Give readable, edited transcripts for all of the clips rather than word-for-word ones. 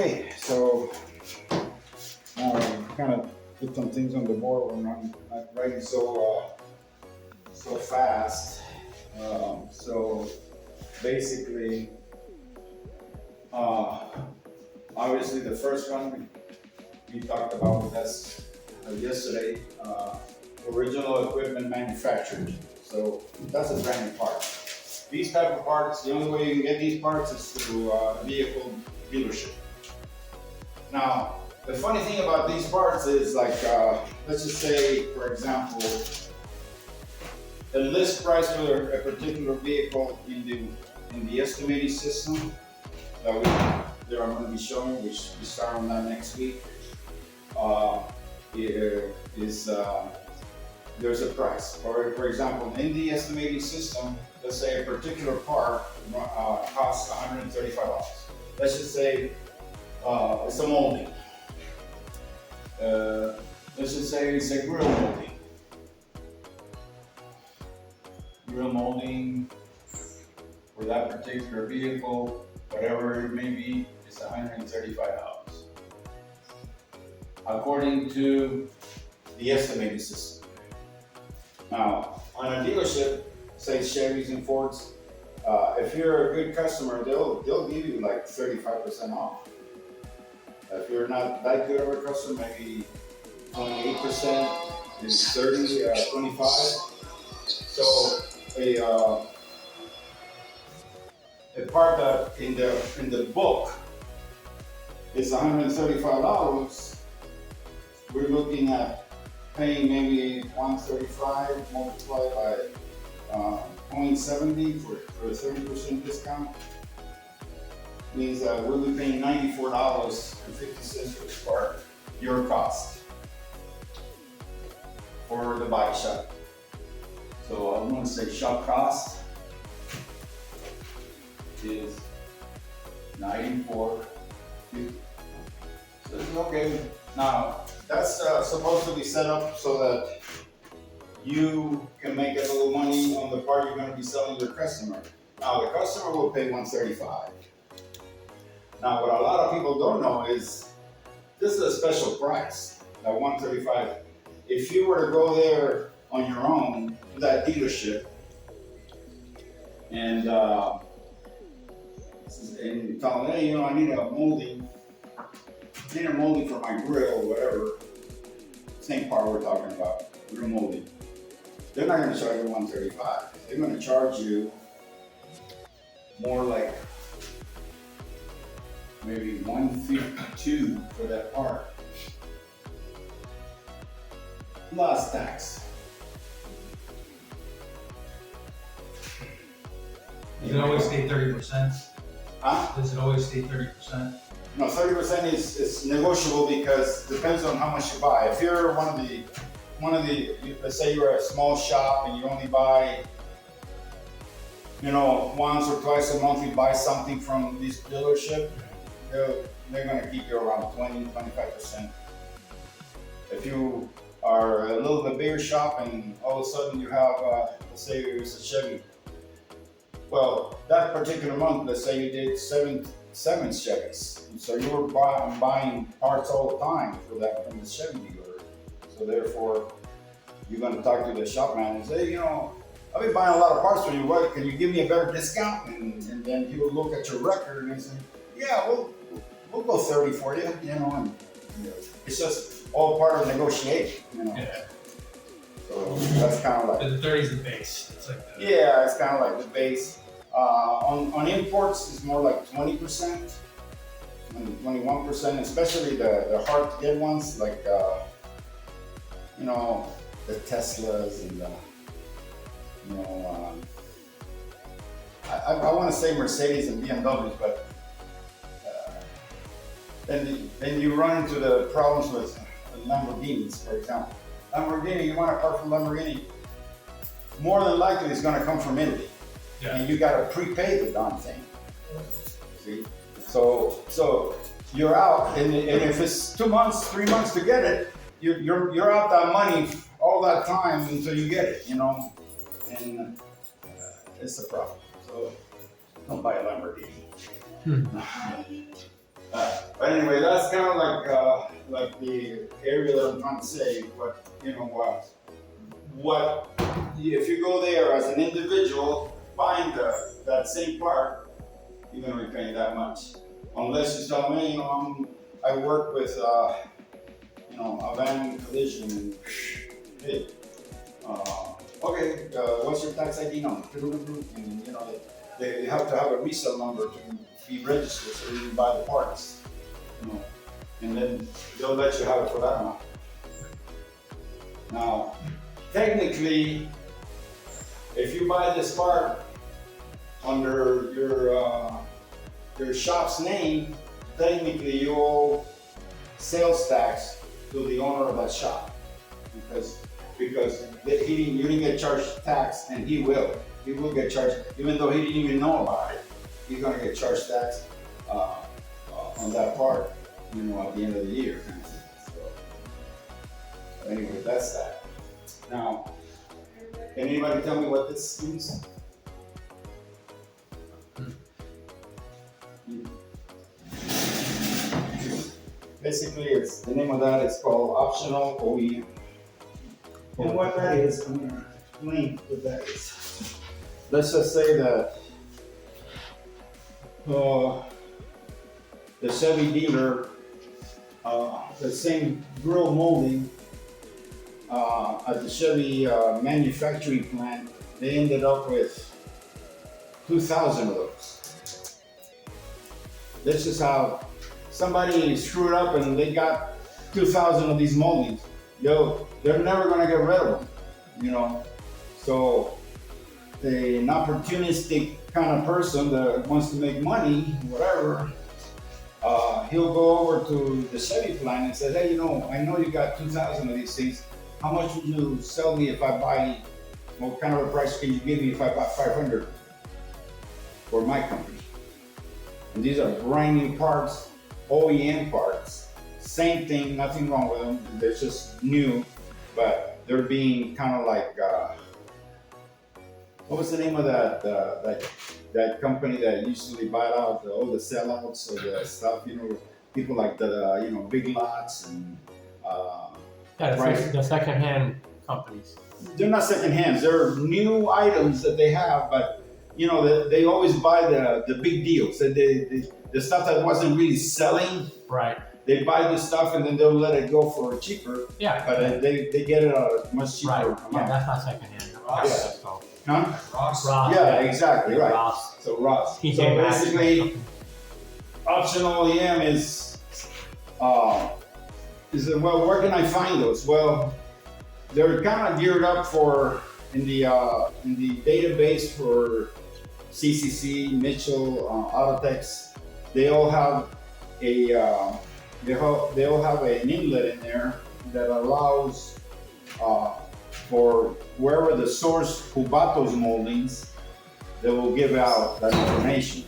Okay, so kind of put some things on the board. We're not writing so fast. So basically, obviously the first one we talked about with us yesterday, original equipment manufactured. So that's a brand new part. These type of parts, the only way you can get these parts is through a vehicle dealership. Now, the funny thing about these parts is like, let's just say, for example, the list price for a particular vehicle in the estimating system that I'm going to be showing, which we start on that next week, there's a price. For example, in the estimating system, let's say a particular part costs $135. Let's just say it's a molding. Let's just say it's a grill molding. Grill molding for that particular vehicle, whatever it may be, is $135. According to the estimating system. Now, on a dealership, say Chevys and Fords, if you're a good customer, they'll give you like 35% off. If you're not that good of a customer, maybe 28%, maybe 30, 25. So a part that in the book is $135, we're looking at paying maybe $135 multiplied by 0.70 for a 30% discount. Means that we'll be paying $94.50 for this part, your cost for the body shop. So I'm going to say shop cost is $94.50. So it's okay. Now that's supposed to be set up so that you can make a little money on the part you're going to be selling your customer. Now the customer will pay $135. Now, what a lot of people don't know is this is a special price, that $135. If you were to go there on your own to that dealership and tell them, hey, I need a molding for my grill or whatever, same part we're talking about, grill molding. They're not going to charge you $135. They're going to charge you more like maybe $152 for that part, plus tax. Does it always stay 30%? Huh? Does it always stay 30%? No, 30% is negotiable because it depends on how much you buy. If you're one of the, let's say you're a small shop and you only buy, once or twice a month you buy something from this dealership, they're going to keep you around 20-25%. If you are a little bit bigger shop and all of a sudden you have, let's say it's a Chevy. Well, that particular month, let's say you did seven Chevys. So you were buying parts all the time from the Chevy dealer. So therefore, you're going to talk to the shop man and say, I've been buying a lot of parts from you. What, can you give me a better discount? And then he will look at your record and say, yeah, we'll go 30 for you, and it's just all part of negotiation, Yeah. So that's kind of like. The 30 is the base. It's like Yeah, it's kind of like the base. On imports, it's more like 20%, 21%, especially the hard to get ones like, the Teslas and I want to say Mercedes and BMWs, but then you run into the problems with Lamborghinis, for example. Lamborghini, you want a part from Lamborghini, more than likely it's going to come from Italy. Yeah. And you got to prepay the darn thing. See? So you're out, and if it's 2 months, 3 months to get it, you're out that money all that time until you get it, and it's a problem. So don't buy a Lamborghini. But anyway, that's kind of like the area that I'm trying to say. But you know what? If you go there as an individual buying that same part, you're gonna be paying that much, unless you tell me, you know, I work with a van collision and hey, okay, what's your tax ID number? And you know they have to have a resale number to be registered so you can buy the parts, you know, and then they'll let you have it for that amount. Now, technically, if you buy this part under your shop's name, technically you owe sales tax to the owner of that shop because you didn't get charged tax and he will get charged even though he didn't even know about it. He's gonna get charged tax on that part, you know, at the end of the year. So anyway, that's that. Now, can anybody tell me what this means? Basically, it's the name of that is called optional OEM. And what that is, I'm going to explain what that is. Let's just say that the Chevy dealer, the same grill molding at the Chevy manufacturing plant, they ended up with 2,000 of those. This is how somebody screwed up and they got 2,000 of these moldings. Yo, they're never gonna get rid of them, you know. So an opportunistic kind of person that wants to make money, whatever, he'll go over to the Chevy plant and say, hey, you know, I know you got 2,000 of these things. How much would you sell me if I buy? What kind of a price can you give me if I buy 500 for my company? And these are brand new parts, OEM parts. Same thing, nothing wrong with them. They're just new, but they're being kind of like, what was the name of that company that usually buy out all the sellouts of the stuff? You know, people like the Big Lots and the second-hand companies. They're not second hands. They're new items that they have, but you know they always buy the big deals. The stuff that wasn't really selling. Right. They buy this stuff and then they'll let it go for cheaper. Yeah. But they get it at a much cheaper amount. Yeah, that's not second-hand. Ross. Huh? Ross. Yeah, exactly, right. Ross. So Ross. TJ So Maxx. basically, optional OEM is well, where can I find those? Well, they're kind of geared up for in the database for CCC, Mitchell, Autotex. They all have they all have an inlet in there that allows for wherever the source who bought those moldings, they will give out that information.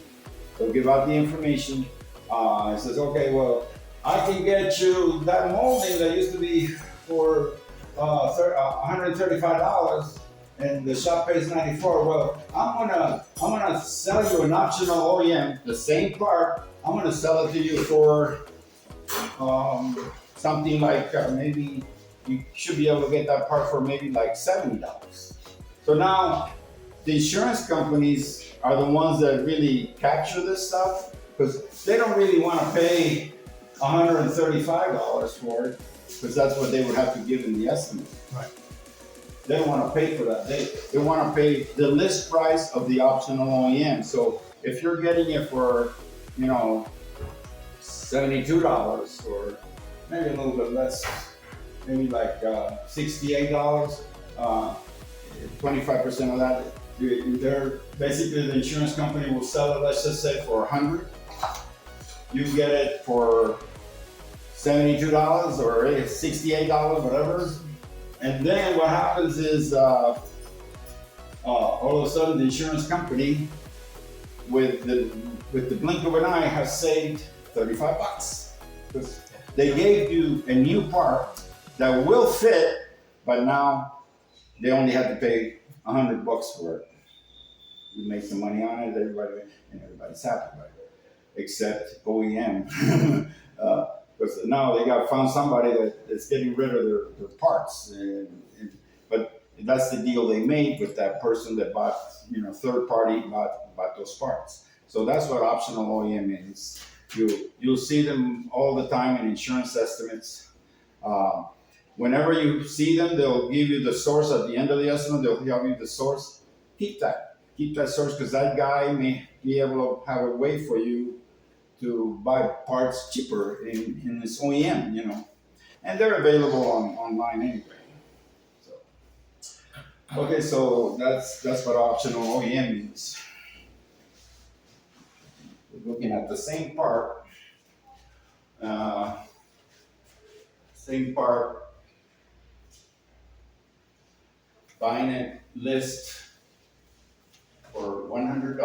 They'll give out the information. It says, okay, well, I can get you that molding that used to be for $135 and the shop pays $94. Well, I'm gonna sell you an optional OEM, the same part. I'm gonna sell it to you for something like maybe you should be able to get that part for maybe like $70. So now the insurance companies are the ones that really capture this stuff because they don't really want to pay $135 for it because that's what they would have to give in the estimate. Right. They don't want to pay for that. They want to pay the list price of the optional OEM. So if you're getting it for, you know, $72 or maybe a little bit less, maybe like $68, 25% of that, they're basically the insurance company will sell it, let's just say for $100. You get it for $72 or $68, whatever. And then what happens is all of a sudden the insurance company with the blink of an eye has saved $35 because they gave you a new part that will fit, but now they only have to pay $100 for it. You make some money on it, everybody's happy about it. except OEM. Because now they got found somebody that's getting rid of their parts, but that's the deal they made with that person that bought, third party bought those parts. So that's what optional OEM is. You'll see them all the time in insurance estimates. Uh, Whenever you see them, they'll give you the source at the end of the estimate. They'll give you the source. Keep that source, because that guy may be able to have a way for you to buy parts cheaper in this OEM, and they're available online anyway. So, okay, so that's what optional OEM means. We're looking at the same part, uh, buying it list for $100.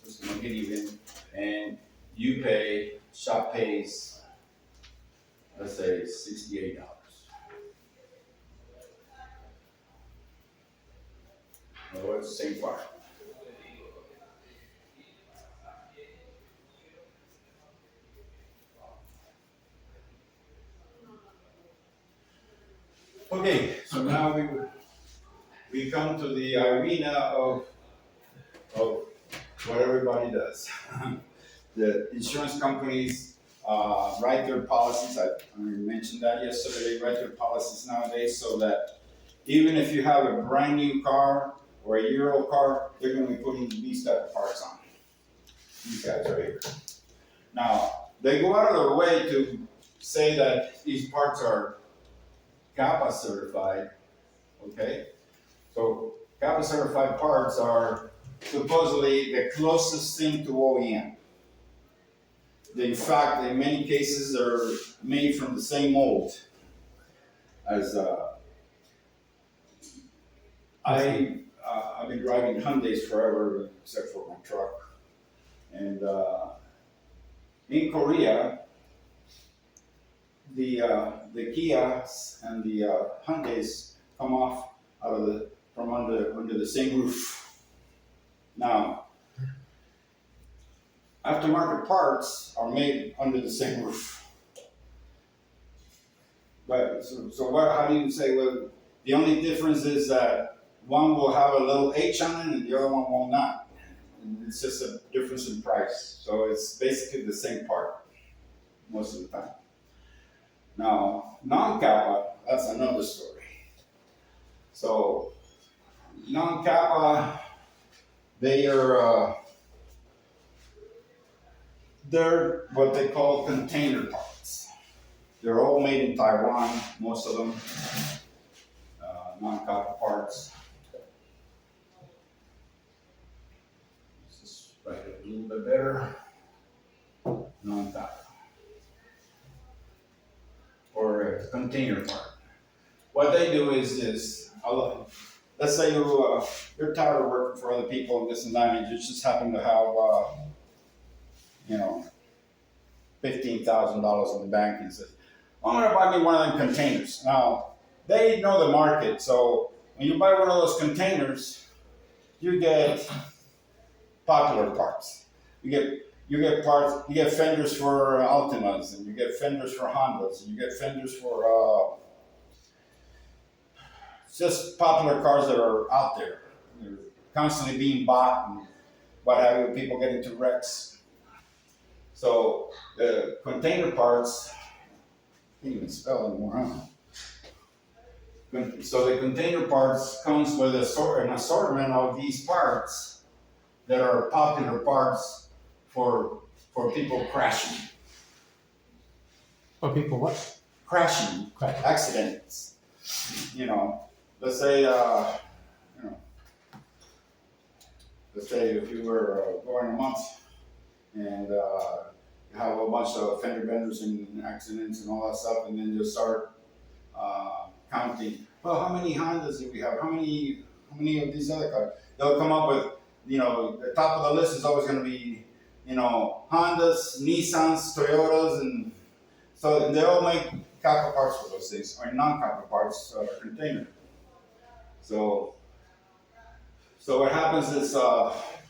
Just gonna get even, and you pay. Shop pays, let's say $68. Oh, it's the same part. Okay, so now we come to the arena of what everybody does. The insurance companies write their policies. I mentioned that yesterday. They write their policies nowadays so that even if you have a brand new car or a year-old car, they're going to be putting these type of parts on. These guys right here. Now, they go out of their way to say that these parts are CAPA certified, okay? So CAPA certified parts are supposedly the closest thing to OEM. In fact, in many cases, they're made from the same mold as I've been driving Hyundais forever, except for my truck. And in Korea, the Kias and the Hyundais come off from under the same roof. Now, aftermarket parts are made under the same roof. But so what? How do you say? Well, the only difference is that one will have a little H on it, and the other one will not. And it's just a difference in price. So it's basically the same part most of the time. Now, non-CAPA, that's another story. So, non-CAPA, they're what they call container parts. They're all made in Taiwan, most of them, non-CAPA parts. Let's just write it a little bit better. Non-CAPA. Or a container part. What they do is this. Let's say you're tired of working for other people and this and that, and you just happen to have $15,000 in the bank, and says, "I'm going to buy me one of them containers." Now they know the market, so when you buy one of those containers, you get popular parts. You get parts. You get fenders for Altimas, and you get fenders for Hondas, and you get fenders for just popular cars that are out there. They're constantly being bought and what have you. People get into wrecks. So the container parts, I can't even spell anymore, huh? So the container parts comes with an assortment of these parts that are popular parts for people crashing. For people what? Crashing, accidents. Let's say, let's say if you were going a month and you have a bunch of fender benders and accidents and all that stuff, and then you start counting. Well, how many Hondas do we have? How many of these other cars? They'll come up with, the top of the list is always going to be, Hondas, Nissans, Toyotas, and so they all make CAPA parts for those things, or non-CAPA parts, container. So what happens is,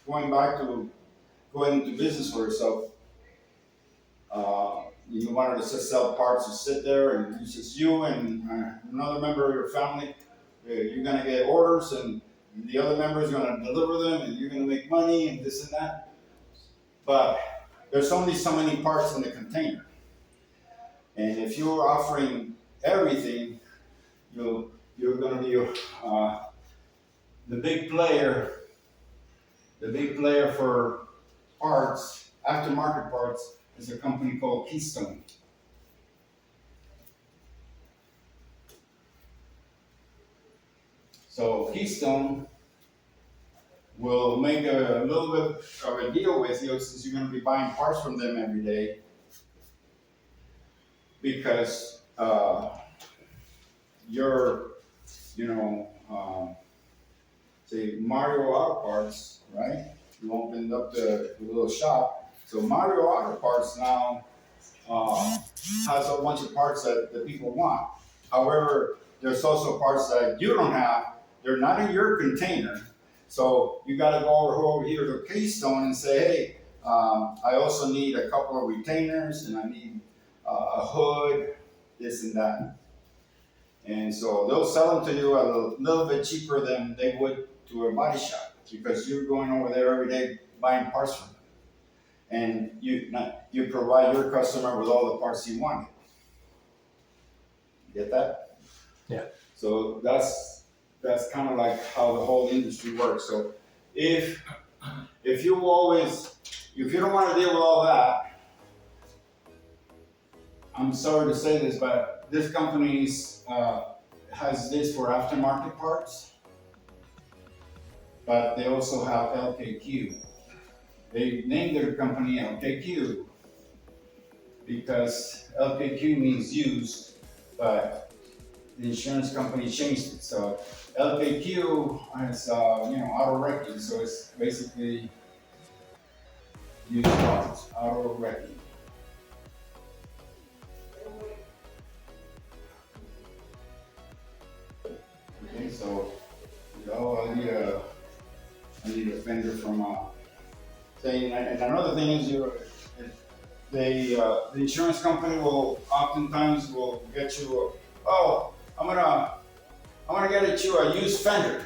going back to going into business for yourself, you wanted to just sell parts and sit there, and it's just you and another member of your family. You're gonna get orders, and the other member is gonna deliver them, and you're gonna make money and this and that. But there's only so many parts in the container, and if you're offering everything, you're gonna be the big player. The big player for parts, aftermarket parts, is a company called Keystone. So Keystone will make a little bit of a deal with you since you're going to be buying parts from them every day, because you're, say Mario Auto Parts, right? You opened up the little shop. So Mario Auto Parts now has a bunch of parts that the people want. However, there's also parts that you don't have. They're not in your container. So you got to go over here to Keystone and say, hey, I also need a couple of retainers, and I need a hood, this and that. And so they'll sell them to you a little bit cheaper than they would to a body shop, because you're going over there every day buying parts from them. And you provide your customer with all the parts he wanted. Get that? Yeah. So that's kind of like how the whole industry works. So if you don't want to deal with all that, I'm sorry to say this, but this company has this for aftermarket parts, but they also have LKQ. They named their company LKQ because LKQ means used, but the insurance company changed it. So LKQ is, auto wrecking. So it's basically used parts, auto wrecking. Okay, so I need a fender from saying, and another thing is the insurance company will oftentimes get you I'm gonna get you a used fender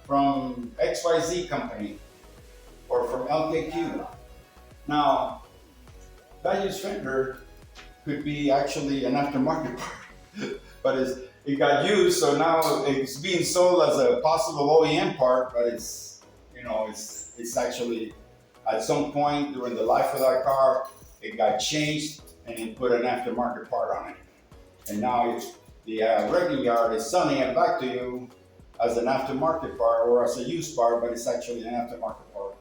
from XYZ company or from LKQ. Now that used fender could be actually an aftermarket part, but it got used, so now it's being sold as a possible OEM part, but it's actually at some point during the life of that car, it got changed and it put an aftermarket part on it. And now the wrecking yard is selling it back to you as an aftermarket part or as a used part, but it's actually an aftermarket part.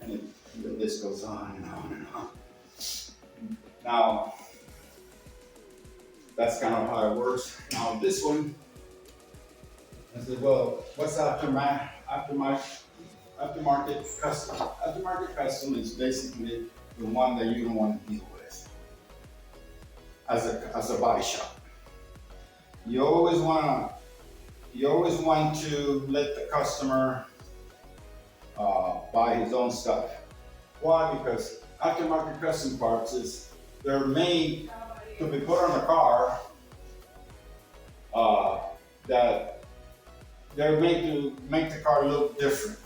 And the list goes on and on and on. Now, that's kind of how it works. Now this one, I said, well, what's aftermarket custom? Aftermarket custom is basically the one that you don't want to deal with as a body shop. You always want to let the customer buy his own stuff. Why? Because aftermarket custom parts they're made to be put on a car, that they're made to make the car look different.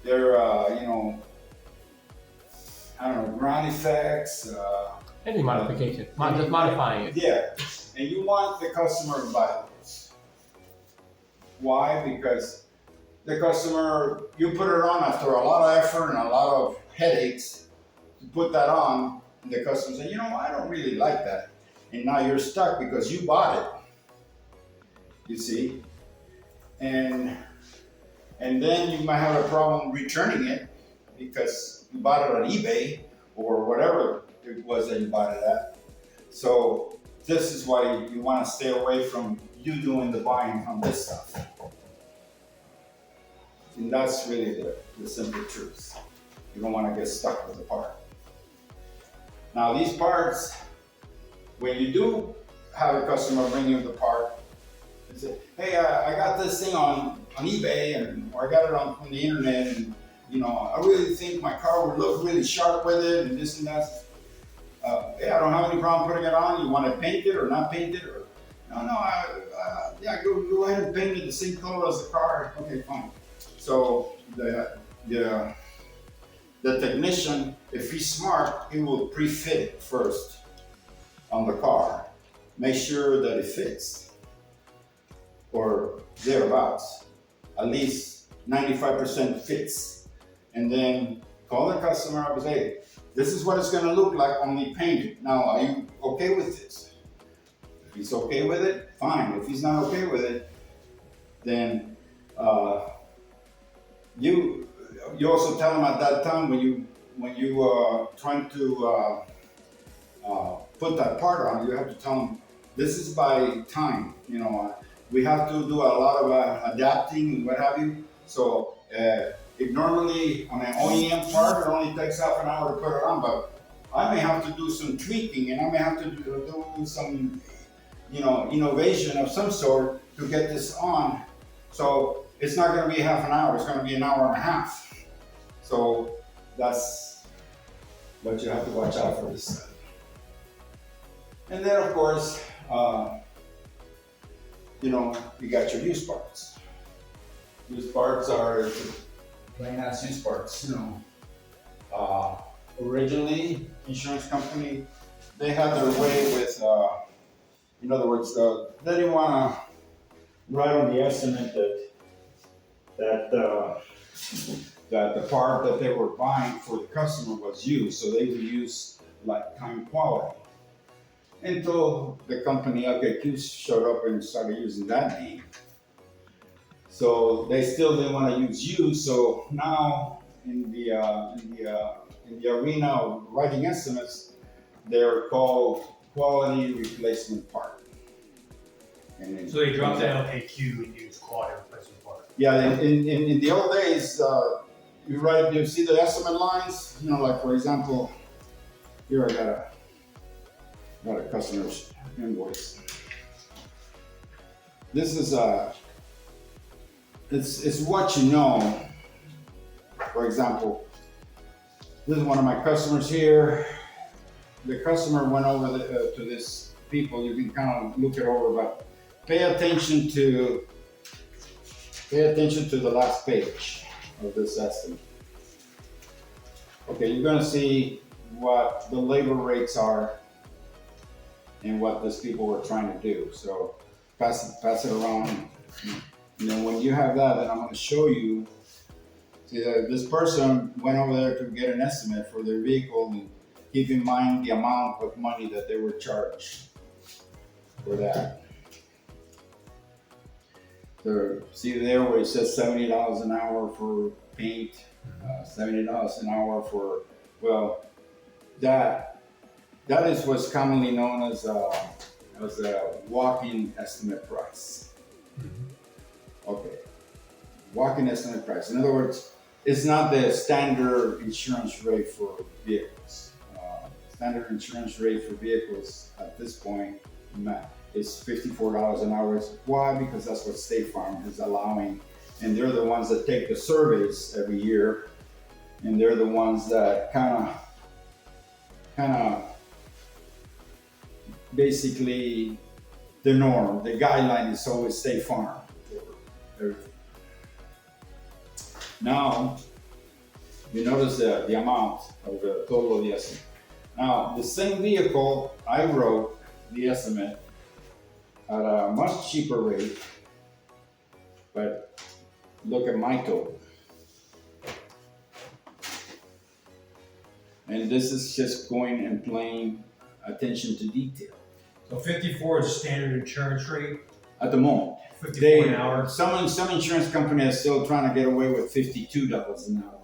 They're ground effects. Any modification, just modifying it. Yeah, and you want the customer to buy those. Why? Because the customer, you put it on after a lot of effort and a lot of headaches to put that on, and the customer says, I don't really like that. And now you're stuck because you bought it, you see? And then you might have a problem returning it because you bought it on eBay or whatever it was that you bought it at. So this is why you want to stay away from you doing the buying on this stuff. And that's really the simple truth. You don't want to get stuck with the part. Now these parts, when you do have a customer bring you the part, they say, hey, I got this thing on eBay or I got it on the internet, and I really think my car would look really sharp with it and this and that. Hey, I don't have any problem putting it on. You want it painted or not painted? Or no, yeah, go ahead and paint it the same color as the car. Okay, fine. So the technician, if he's smart, he will pre-fit it first on the car. Make sure that it fits or thereabouts. At least 95% fits. And then call the customer up and say, hey, this is what it's gonna look like only painted. Now, are you okay with this? If he's okay with it, fine. If he's not okay with it, then you also tell him at that time when you trying to put that part on, you have to tell him this is by time. We have to do a lot of adapting and what have you. So it normally on an OEM part it only takes half an hour to put it on, but I may have to do some tweaking and I may have to do some innovation of some sort to get this on. So it's not going to be half an hour, it's going to be an hour and a half. So that's what you have to watch out for this. And then of course, you got your used parts. Used parts are plain ass used parts. Originally, insurance company, they had their way with, in other words, they didn't want to write on the estimate that the part that they were buying for the customer was used, so they would use lifetime quality. Until the company LKQ showed up and started using that name. So they still didn't want to use used, so now in the arena of writing estimates, they're called quality replacement part. And So they dropped the LKQ and used quality replacement part. Yeah, in the old days, you see the estimate lines, like for example, here I got a customer's invoice. This is it's what you know. For example, this is one of my customers here. The customer went over to this people. You can kind of look it over, but pay attention to the last page of this estimate. Okay, you're gonna see what the labor rates are and what these people were trying to do. So pass it around. And then when you have that, then I'm going to show you. See that this person went over there to get an estimate for their vehicle and keep in mind the amount of money that they were charged for that. So see there where it says $70 an hour for paint, $70 an hour for, well, that is what's commonly known as a walk-in estimate price. Okay, walk-in estimate price. In other words, it's not the standard insurance rate for vehicles. Standard insurance rate for vehicles at this point is $54 an hour. Why? Because that's what State Farm is allowing, and they're the ones that take the surveys every year, and they're the ones that kind of basically the norm, the guideline is always State Farm for everything. Now, you notice the amount of the total of the estimate. Now, the same vehicle, I wrote the estimate at a much cheaper rate, but look at my total. And this is just going and playing attention to detail. So 54 is standard insurance rate. At the moment, 54 an hour. Some insurance company is still trying to get away with $52 an hour,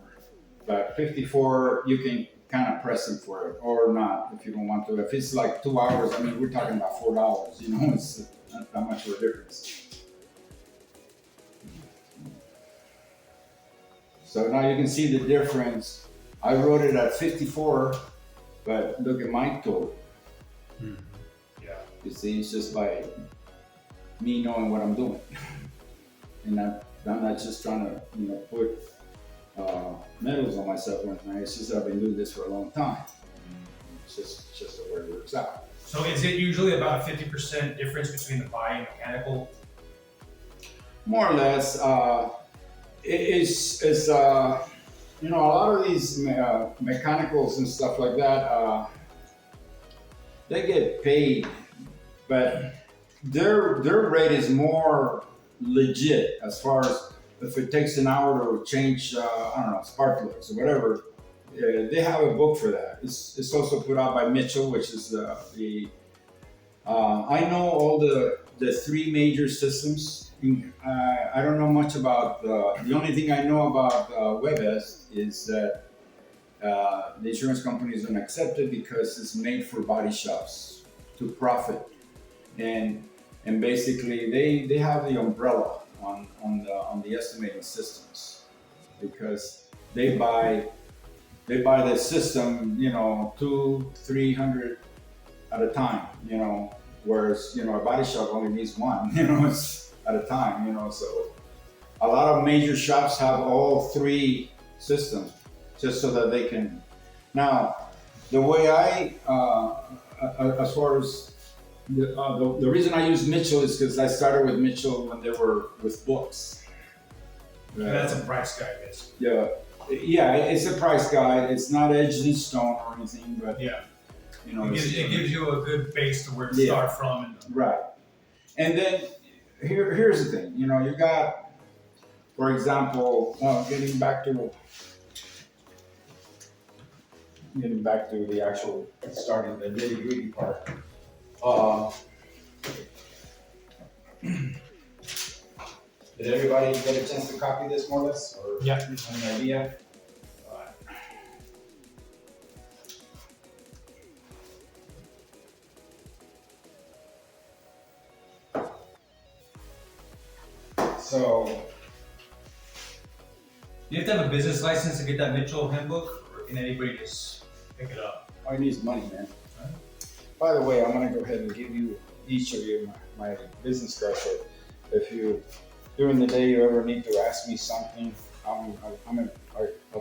but 54 you can kind of press them for it or not if you don't want to. If it's like 2 hours, I mean we're talking about $4. It's not that much of a difference. So now you can see the difference. I wrote it at 54, but look at my total. Mm-hmm. Yeah. You see, it's just by me knowing what I'm doing. And I'm not just trying to, put medals on myself or anything. It's just I've been doing this for a long time. It's just the way it works out. So is it usually about a 50% difference between the body and mechanical? More or less, it's you know, a lot of these mechanicals and stuff like that, they get paid, but their rate is more legit as far as if it takes an hour to change, I don't know, spark plugs or whatever. They have a book for that. It's also put out by Mitchell, which is the I know all the three major systems. I don't know much about the only thing I know about WebS is that the insurance companies don't accept it because it's made for body shops to profit, and basically they have the umbrella on the estimating systems because they buy the system, you know, 200-300 at a time, you know, whereas, you know, a body shop only needs one, you know, it's at a time, you know, so a lot of major shops have all three systems just so that they can. Now, the way as far as the reason I use Mitchell is because I started with Mitchell when they were with books. And that's a price guide, basically. Yeah, it's a price guide. It's not edged in stone or anything, but Yeah. you know, It gives you a good base to where to Yeah. start from. And right. And then here's the thing. You know, you got, for example, getting back to the actual starting the nitty gritty part. Did everybody get a chance to copy this more or less, or Yeah. any idea? So, you have to have a business license to get that Mitchell handbook, or can anybody just pick it up? all you need is money, man. By the way, I'm gonna go ahead and give you each of you my business card. So if you during the day you ever need to ask me something, I'll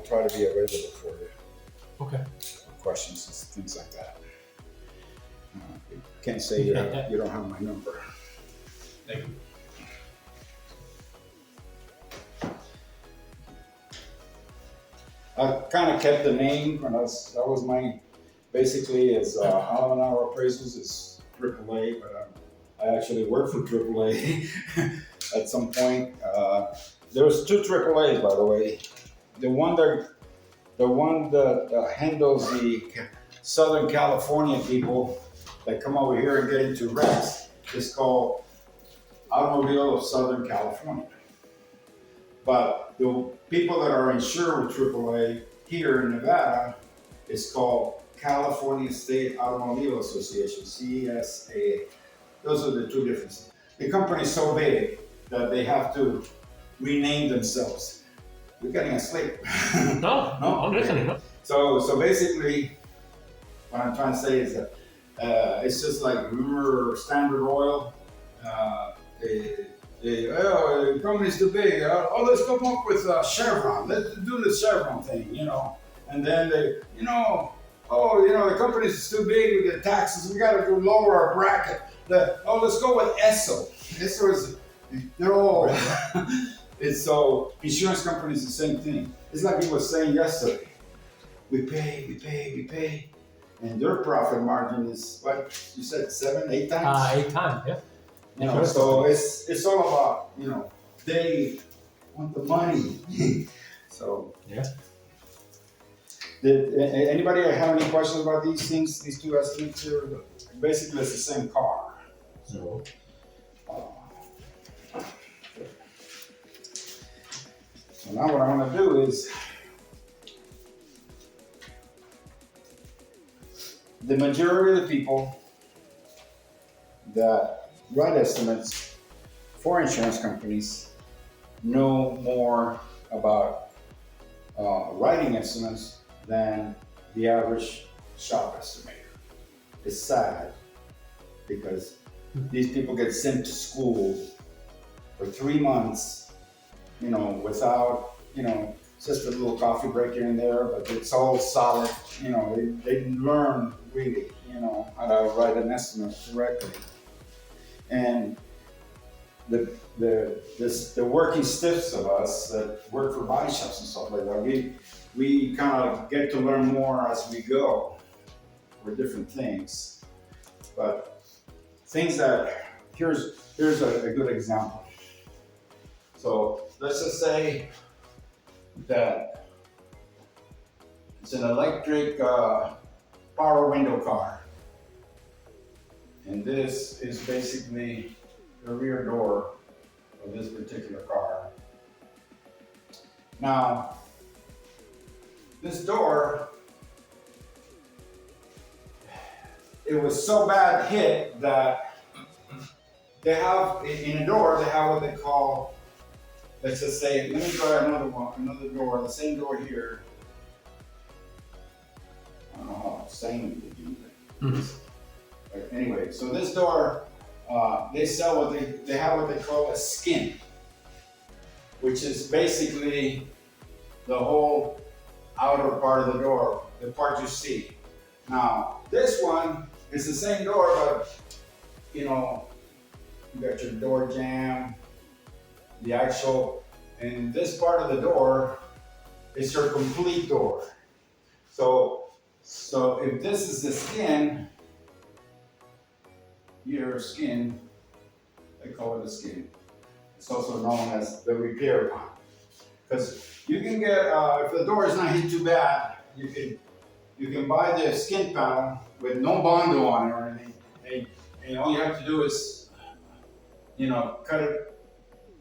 try to be available for you. Okay. Questions and things like that. You can't say you don't have my number. Thank you. I kind of kept the name, and that was my basically is Aleman appraisals is AAA, but I actually work for AAA at some point. There was two AAAs, by the way. The one that handles the Southern California people that come over here and get into wrecks is called Automobile of Southern California. But the people that are insured with AAA here in Nevada is called California State Automobile Association, CSA. Those are the two differences. The company is so big that they have to rename themselves. You're getting asleep. No, I'm listening. No? So basically, what I'm trying to say is that it's just like, remember Standard Oil? The company's too big. Oh, let's come up with Chevron. Let's do the Chevron thing, you know. And then the company's too big. We get taxes. We got to lower our bracket. Let's go with Esso. Esso is, they're all. It's so insurance companies the same thing. It's like he was saying yesterday. We pay, and their profit margin is what you said, 7-8 times. 8 times, yeah. You know, so it's all about, you know, they want the money. So Yeah. Did anybody have any questions about these things? These two estimates here. Basically, it's the same car. So. So now what I'm going to do is the majority of the people that write estimates for insurance companies know more about writing estimates than the average shop estimator. It's sad because these people get sent to school for 3 months, you know, without, you know, just a little coffee break here and there, but it's all solid. You know, they learn really, you know, how to write an estimate correctly. And the working stiffs of us that work for body shops and stuff like that, we kind of get to learn more as we go for different things. But things that, here's a good example. So let's just say that it's an electric power window car. And this is basically the rear door of this particular car. Now, this door, it was so bad hit that they have, in a door, they have what they call, let's just say, let me try another door, the same door here. I don't know how same to do that. Anyway, so this door, they sell they have what they call a skin, which is basically the whole outer part of the door, the part you see. Now, this one is the same door, but you know, you got your door jamb, the actual, and this part of the door is your complete door. So if this is the skin, your skin, they call it a skin. It's also known as the repair panel. Because you can get, if the door is not hit too bad, you can buy the skin panel with no Bondo on it or anything, and all you have to do is, you know, cut it,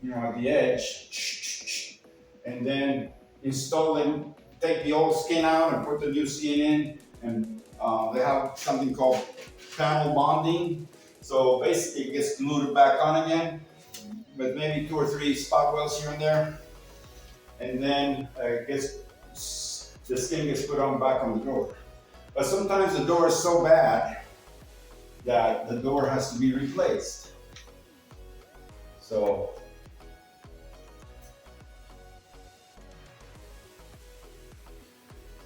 you know, at the edge, and then install it, take the old skin out and put the new skin in, and they have something called panel bonding. So basically it gets glued back on again, with maybe 2 or 3 spot welds here and there. And then the skin gets put on back on the door. But sometimes the door is so bad that the door has to be replaced. So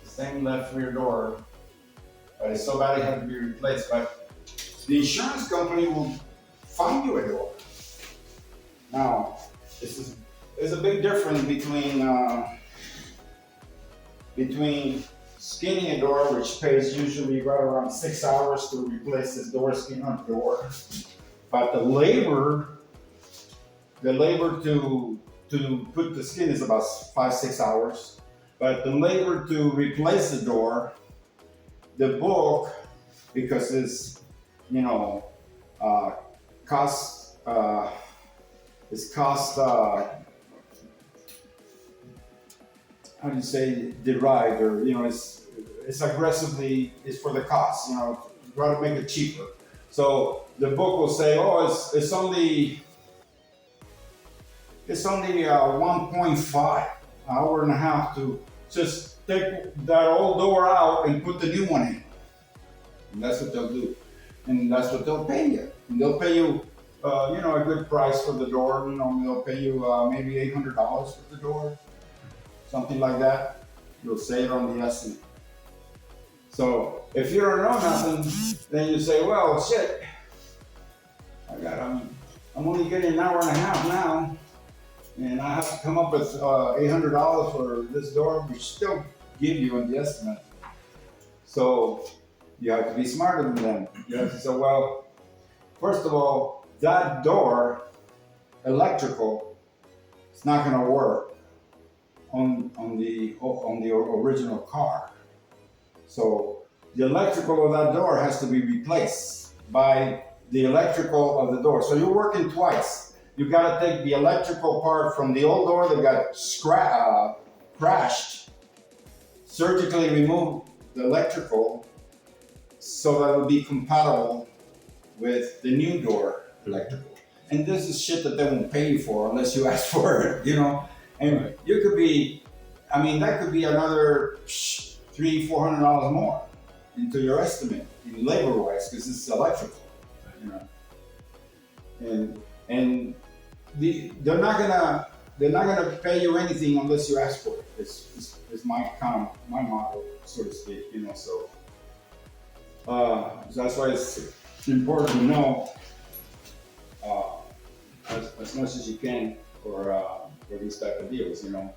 the same left rear door, but it's so bad it had to be replaced. But the insurance company will find you a door. Now, there's a big difference between skinning a door, which pays usually right around 6 hours to replace this door skin on the door. But the labor to put the skin is about 5-6 hours. But the labor to replace the door, the book, because it's, you know, cost how do you say, derived, or, you know, it's aggressively, it's for the cost, you know, try to make it cheaper. So the book will say, oh, it's only 1.5 hour and a half to just take that old door out and put the new one in. And that's what they'll do. And that's what they'll pay you. And they'll pay you, you know, a good price for the door. You know, they'll pay you maybe $800 for the door, something like that. You'll save on the estimate. So if you don't know nothing, then you say, well, shit, I'm only getting an hour and a half now, and I have to come up with $800 for this door, which still give you on the estimate. So you have to be smarter than them. You have to say, well, first of all, that door, electrical, it's not going to work on the original car. So the electrical of that door has to be replaced by the electrical of the door. So you're working twice. You got to take the electrical part from the old door that got crashed, surgically remove the electrical so that it will be compatible with the new door electrical. And this is shit that they won't pay you for unless you ask for it, you know. And you could be, I mean, that could be another $300-400 more into your estimate in labor-wise, because it's electrical, you know. And they're not gonna pay you anything unless you ask for it. It's my kind of my model, so to speak, you know. So that's why it's important to know as much as you can for these type of deals, you know.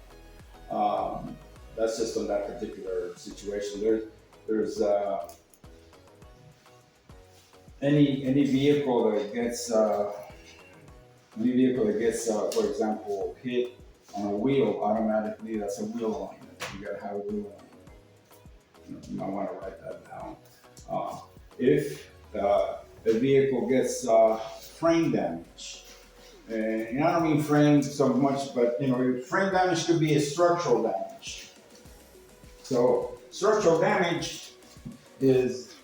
That's just on that particular situation. There's any vehicle that gets for example, hit on a wheel, automatically that's a wheel line. You gotta have a wheel line. You might want to write that down. If the vehicle gets frame damage, and I don't mean frames so much, but you know, frame damage could be a structural damage. So structural damage is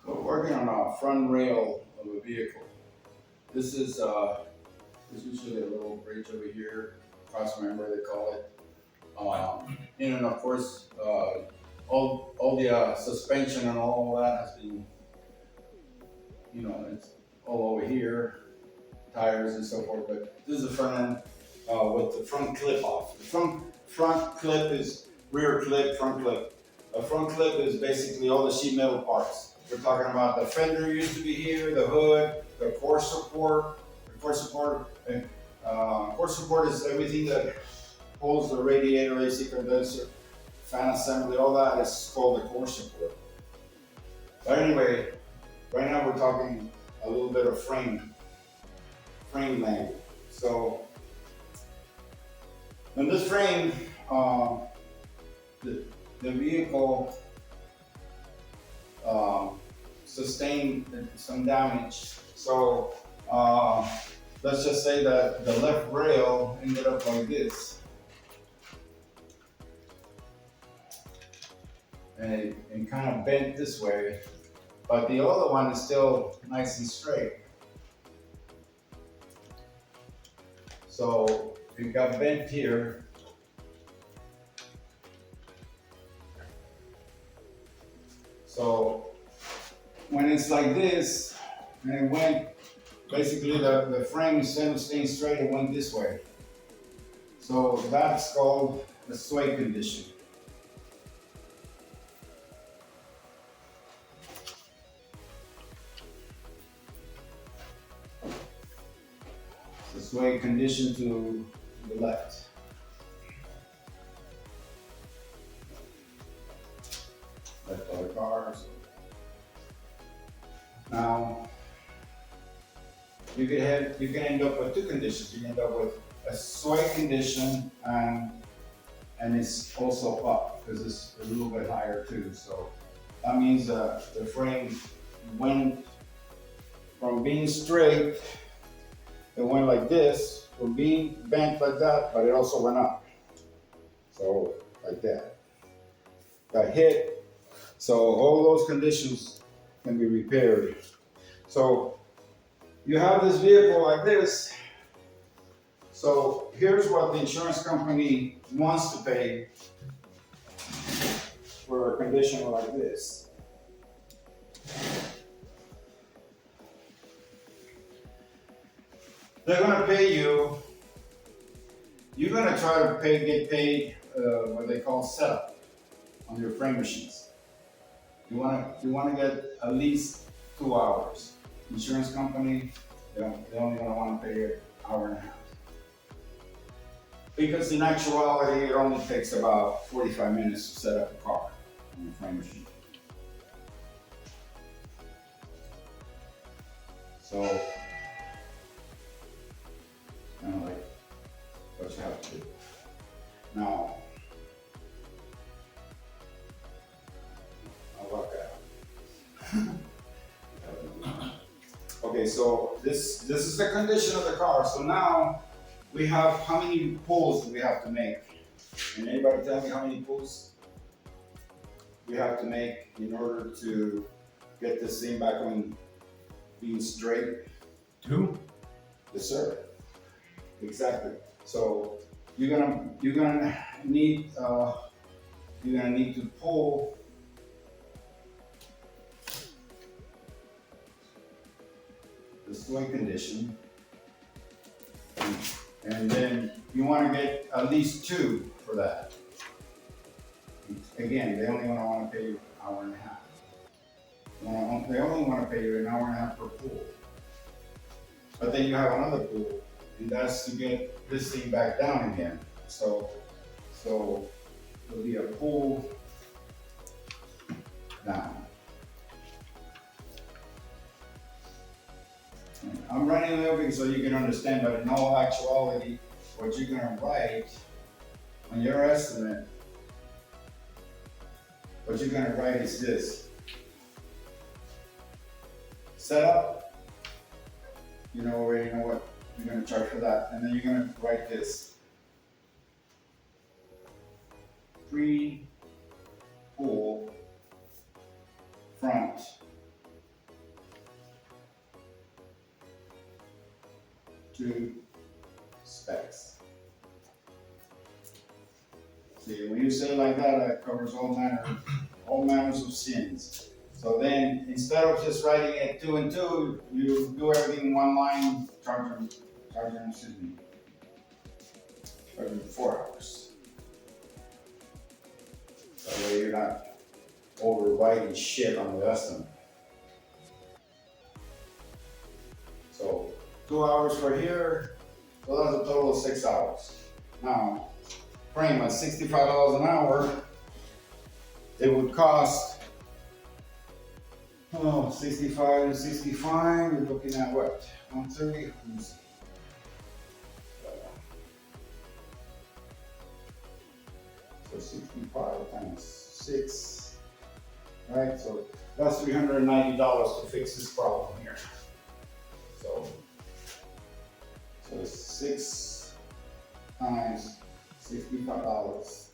we're working on a front rail of a vehicle. This is there's usually a little bridge over here, cross member they call it. And of course, all the suspension and all that has been, you know, it's all over here, tires and so forth. But this is the front end with the front clip off. The front clip is rear clip, front clip. A front clip is basically all the sheet metal parts. We're talking about the fender used to be here, the hood, the core support. The core support is everything that holds the radiator, AC condenser, fan assembly, all that is called the core support. But anyway, right now we're talking a little bit of frame length. So in this frame, the vehicle sustained some damage. So let's just say that the left rail ended up like this. And it kind of bent this way, but the other one is still nice and straight. So it got bent here. So when it's like this, and it went, basically the frame instead of staying straight, it went this way. So that's called the sway condition. The sway condition to the left. Left of the car. So. Now, you can end up with two conditions. You can end up with a sway condition and it's also up because it's a little bit higher too. So that means the frame went from being straight, it went like this, from being bent like that, but it also went up. So like that. Got hit. So all those conditions can be repaired. So you have this vehicle like this. So here's what the insurance company wants to pay for a condition like this. They're gonna pay you, you're gonna try to get paid what they call setup on your frame machines. You wanna get at least 2 hours. Insurance company, they only gonna wanna pay you an hour and a half. Because in actuality, it only takes about 45 minutes to set up a car on the frame machine. So, kind of like what you have to do. Now, Okay, so this is the condition of the car. So now we have, how many pulls do we have to make? Can anybody tell me how many pulls we have to make in order to get this thing back on being straight? 2? Yes, sir. Exactly. So you're gonna need to pull the swing condition, and then you want to get at least 2 for that. Again, they only want to pay you an hour and a half. They only want to pay you an hour and a half per pull. But then you have another pull, and that's to get this thing back down again. So it'll be a pull down. I'm running a little bit so you can understand, but in all actuality, what you're gonna write on your estimate, what you're gonna write is this. Setup, you already know what you're gonna charge for that, and then you're gonna write this. Pre-pull front to specs. See, when you say it like that, it covers all manners of sins. So then, instead of just writing it 2 and 2, you do everything in one line, charging 4 hours. That way you're not overwriting shit on the estimate. So 2 hours for here, so that's a total of 6 hours. Now, frame at $65 an hour, it would cost 65 and 65, we're looking at what? 130? Let me see. So 65 times 6, right? So that's $390 to fix this problem here. So 6 times $65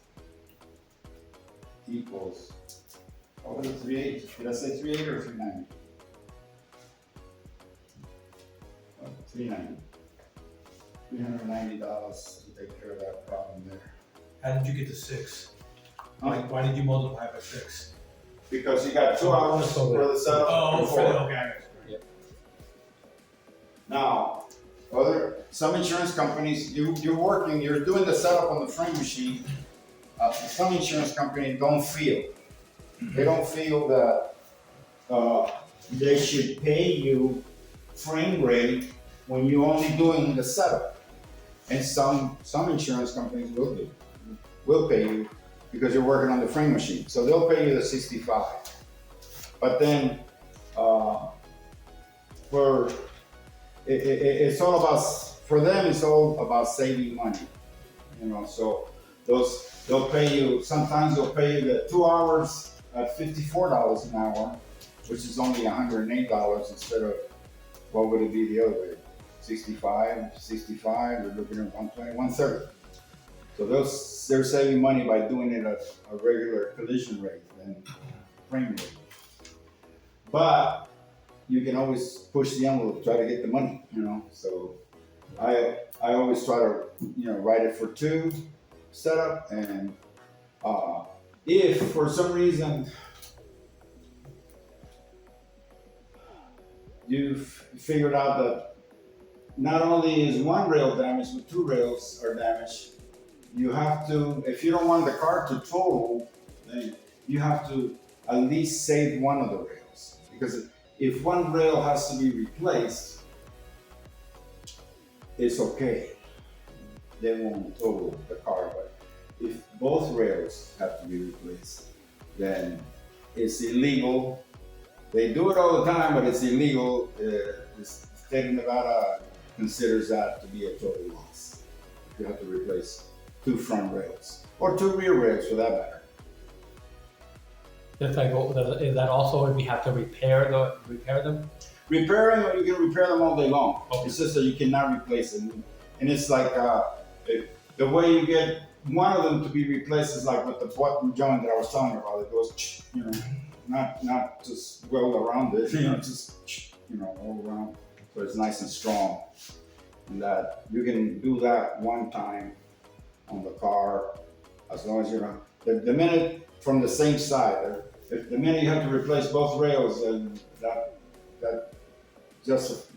equals, what was it, 380? Did I say 380 or 390? 390. $390 to take care of that problem there. How did you get to 6? Why did you multiply by 6? Because you got 2 hours for the setup. Okay. Now, some insurance companies, you're doing the setup on the frame machine. Some insurance companies don't feel that they should pay you frame rate when you're only doing the setup. And some insurance companies will pay you because you're working on the frame machine. So they'll pay you the 65. But then it's all about, for them, it's all about saving money. So they'll pay you, sometimes they'll pay you the 2 hours at $54 an hour, which is only $108 instead of, what would it be the other way? 65, we're looking at 120, 130. So they're saving money by doing it at a regular collision rate and frame rate. But you can always push the envelope, try to get the money, So I always try to, write it for 2 setup, and if for some reason you've figured out that not only is 1 rail damaged, but 2 rails are damaged, you have to, if you don't want the car to total, then you have to at least save one of the rails. Because if 1 rail has to be replaced, it's okay. They won't total the car. But if both rails have to be replaced, then it's illegal. They do it all the time, but it's illegal. The state of Nevada considers that to be a total loss. You have to replace 2 front rails, or 2 rear rails for that matter. Is that also if we have to repair them? repair them, or you can repair them all day long. Okay. It's just that you cannot replace them. And it's like the way you get one of them to be replaced is like with the button joint that I was telling you about. It goes, you know, not just well around it, you know, just all around, so it's nice and strong. And that you can do that one time on the car, as long as you know the minute from the same side. If the minute you have to replace both rails, then that just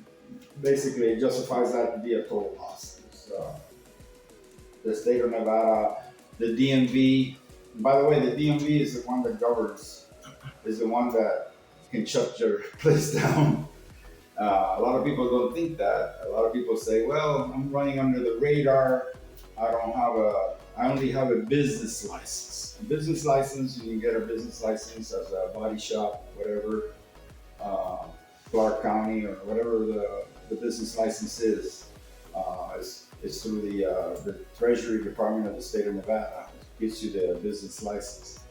basically justifies that to be a total loss. So, the state of Nevada, the DMV. By the way, the DMV is the one that governs, is the one that can shut your place down. A lot of people don't think that. A lot of people say, "Well, I'm running under the radar. I only have a business license. A business license, you can get a business license as a body shop, whatever, Clark County or whatever the business license is. It's through the Treasury Department of the state of Nevada. It gives you the business license.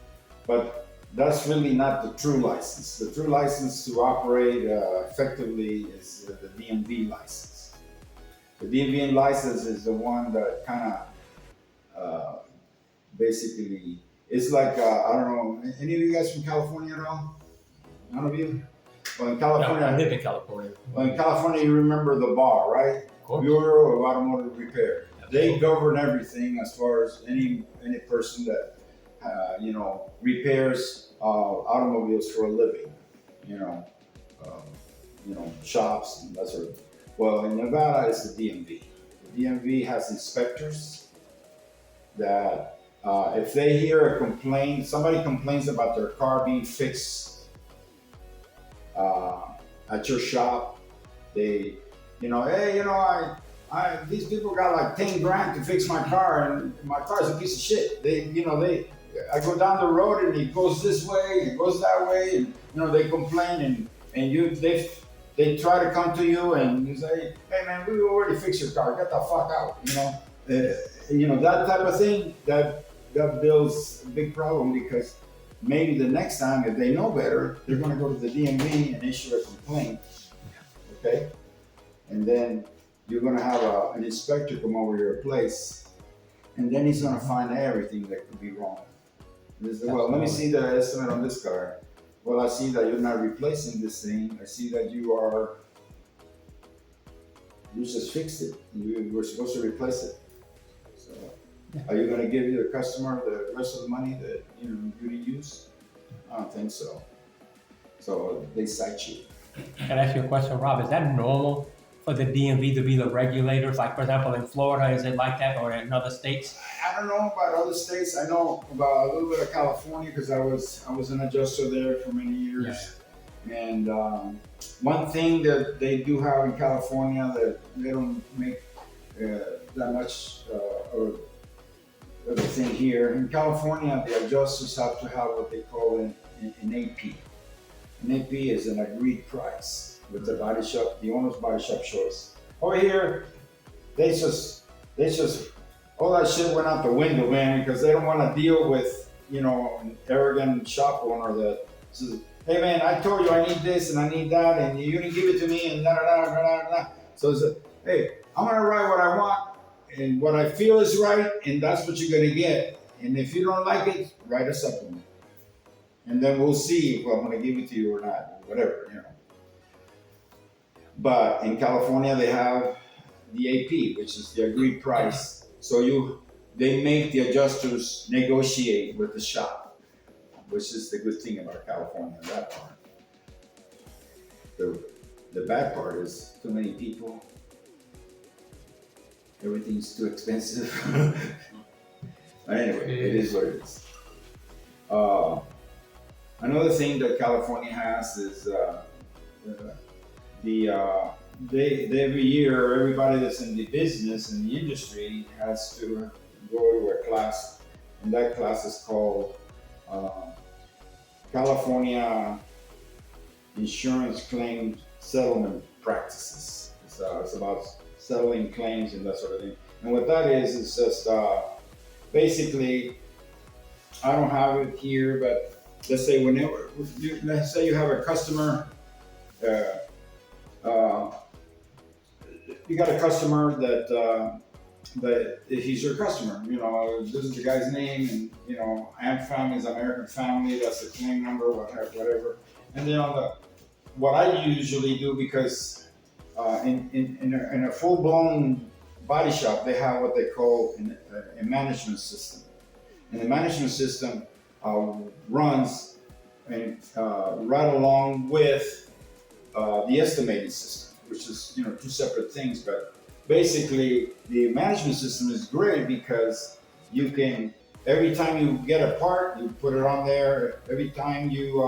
But that's really not the true license. The true license to operate effectively is the DMV license. The DMV license is the one that kind of basically, it's like, I don't know, any of you guys from California at all? None of you? Well, in California, No, I live in California. well, in California, you remember the bar, right? Of course. Bureau of Automotive Repair. They govern everything as far as any person that repairs automobiles for a living. Shops and that sort of. Well, in Nevada, it's the DMV. The DMV has inspectors that if they hear a complaint, somebody complains about their car being fixed at your shop, they, these people got like 10 grand to fix my car, and my car's a piece of shit. I go down the road and it goes this way, it goes that way, and they complain, and they try to come to you and you say, hey man, we already fixed your car, get the fuck out, that type of thing, that builds a big problem, because maybe the next time, if they know better, they're going to go to the DMV and issue a complaint, okay? And then you're going to have an inspector come over your place, and then he's going to find everything that could be wrong. And he says, well, let me see the estimate on this car. Well, I see that you're not replacing this thing. I see that you just fixed it. You were supposed to replace it. So, are you going to give the customer the rest of the money that you didn't use? I don't think so. So they cite you. Can I ask you a question, Rob? Is that normal for the DMV to be the regulators? Like, for example, in Florida, is it like that, or in other states? I don't know about other states. I know about a little bit of California because I was an adjuster there for many years. Yeah. And one thing that they do have in California that they don't make that much of a thing here. In California, the adjusters have to have what they call an AP. An AP is an agreed price with the body shop, the owner's body shop choice. Over here, they just all that shit went out the window, man, because they don't want to deal with, an arrogant shop owner that says, hey man, I told you I need this and I need that, and you didn't give it to me, and da da da da da da. So it's hey, I'm gonna write what I want and what I feel is right, and that's what you're gonna get. And if you don't like it, write a supplement. And then we'll see if I'm gonna give it to you or not, whatever, But in California, they have the AP, which is the agreed price. So they make the adjusters negotiate with the shop, which is the good thing about California, that part. The bad part is too many people. Everything's too expensive. But anyway, it is what it is. Another thing that California has is every year, everybody that's in the business and the industry has to go to a class, and that class is called California Insurance Claim Settlement Practices. It's about settling claims and that sort of thing. And what that is, it's just basically, I don't have it here, but let's say you have a customer uh, you got a customer that he's your customer. You know, this is the guy's name, and you know, Am Family is American Family. That's the claim number, whatever. And then on the what I usually do, because in a full blown body shop, they have what they call a management system, and the management system runs right along with the estimating system, which is, you know, two separate things. But basically, the management system is great because you can, every time you get a part, you put it on there. Every time you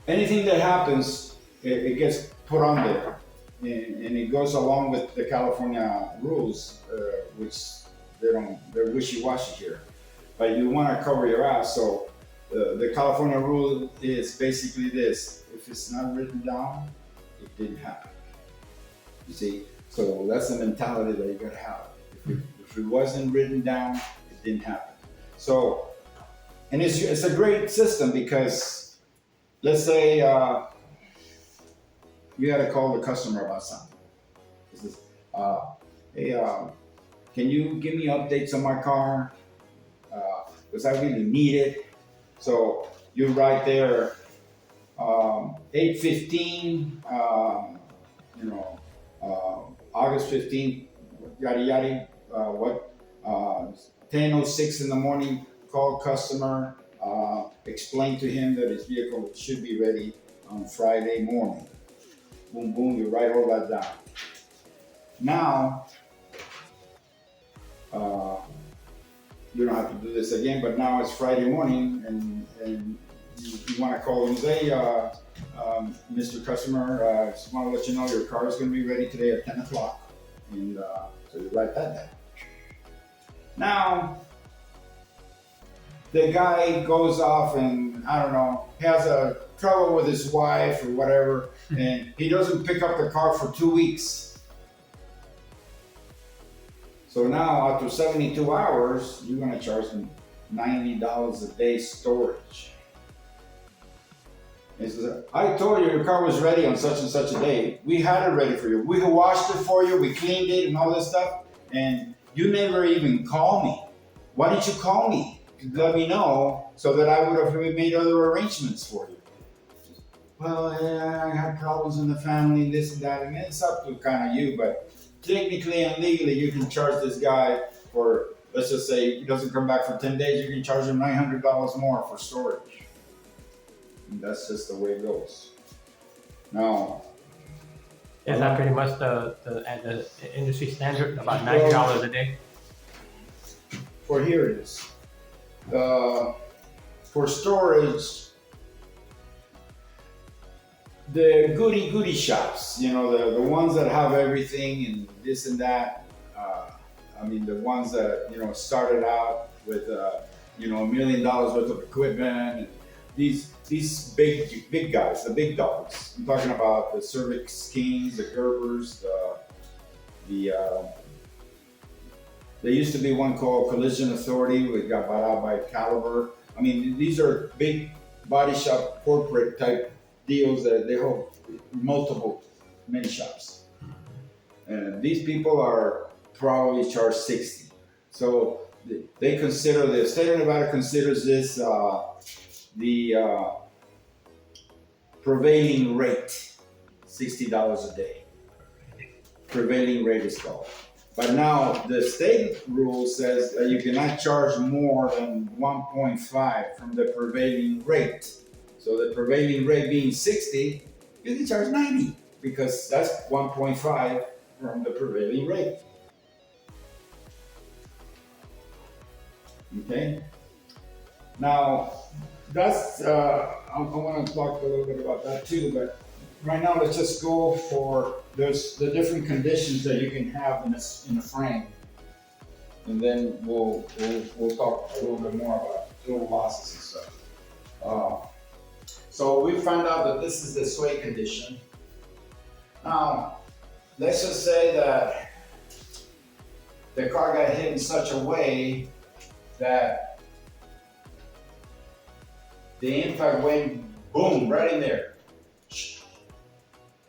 anything that happens, it gets put on there, and it goes along with the California rules, which they're wishy-washy here. But you want to cover your ass, so the California rule is basically this: if it's not written down, it didn't happen. You see, so that's the mentality that you gotta have. If it wasn't written down, it didn't happen. So, and it's a great system because, let's say you got to call the customer about something. This is, hey, can you give me updates on my car? Because I really need it. So you write there, 8/15, August 15th, yada yada. 10:06 in the morning. Call customer. Explain to him that his vehicle should be ready on Friday morning. Boom, boom, you write all that down. Now, you don't have to do this again, but now it's Friday morning, and you want to call and say, Mr. Customer, just want to let you know your car is going to be ready today at 10 o'clock. And so you write that down. Now, the guy goes off and, I don't know, has a trouble with his wife or whatever, and he doesn't pick up the car for 2 weeks. So now, after 72 hours, you're going to charge him $90 a day storage. He says, I told you your car was ready on such and such a day. We had it ready for you. We washed it for you. We cleaned it and all this stuff. And you never even called me. Why didn't you call me? Let me know so that I would have made other arrangements for you. Well, yeah, I had problems in the family, this and that. I mean, it's up to kind of you, but technically and legally, you can charge this guy for, let's just say he doesn't come back for 10 days, you can charge him $900 more for storage. And that's just the way it goes. Now, Is that pretty much the industry standard, about $90 a day? For here it is. For storage, the goody shops, you know, the ones that have everything and this and that. I mean, the ones that, you know, started out with, $1 million worth of equipment. And these big guys, the big dogs. I'm talking about the Cervix Kings, the Gerbers, there used to be one called Collision Authority, which got bought out by Caliber. I mean, these are big body shop, corporate type deals that they hold many shops. And these people are probably charged 60. So they consider the state of Nevada considers this the prevailing rate, $60 a day. Prevailing rate is called. But now the state rule says that you cannot charge more than 1.5 from the prevailing rate. So the prevailing rate being 60, you can charge 90 because that's 1.5 from the prevailing rate. Okay. Now that's I want to talk a little bit about that too, but right now let's just go for there's the different conditions that you can have in a frame, and then we'll talk a little bit more about total losses and stuff. So we found out that this is the sway condition. Now let's just say that the car got hit in such a way that the impact went boom right in there,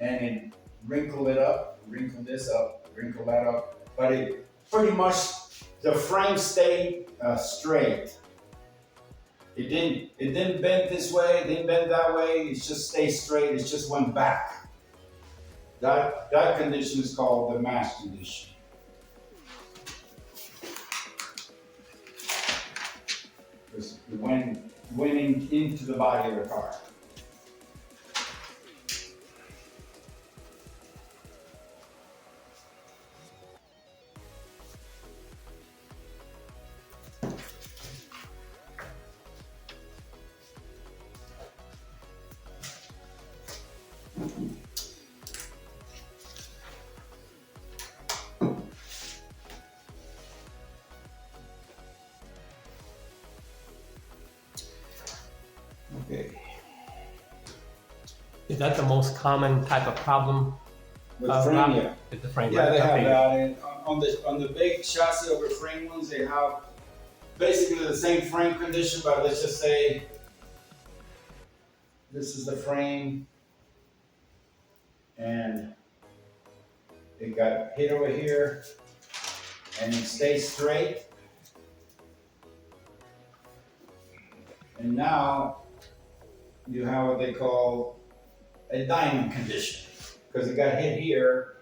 and it wrinkled it up, wrinkled this up, wrinkled that up, but it pretty much the frame stayed straight. It didn't bend this way, it didn't bend that way. It just stayed straight. It just went back. That condition is called the mash condition. It went into the body of the car. Okay. Is that the most common type of problem? With frame, yeah. With the frame, Yeah, right? they have Okay. that. And on the big chassis over frame ones, they have basically the same frame condition, but let's just say this is the frame and it got hit over here and it stays straight. And now you have what they call a diamond condition because it got hit here,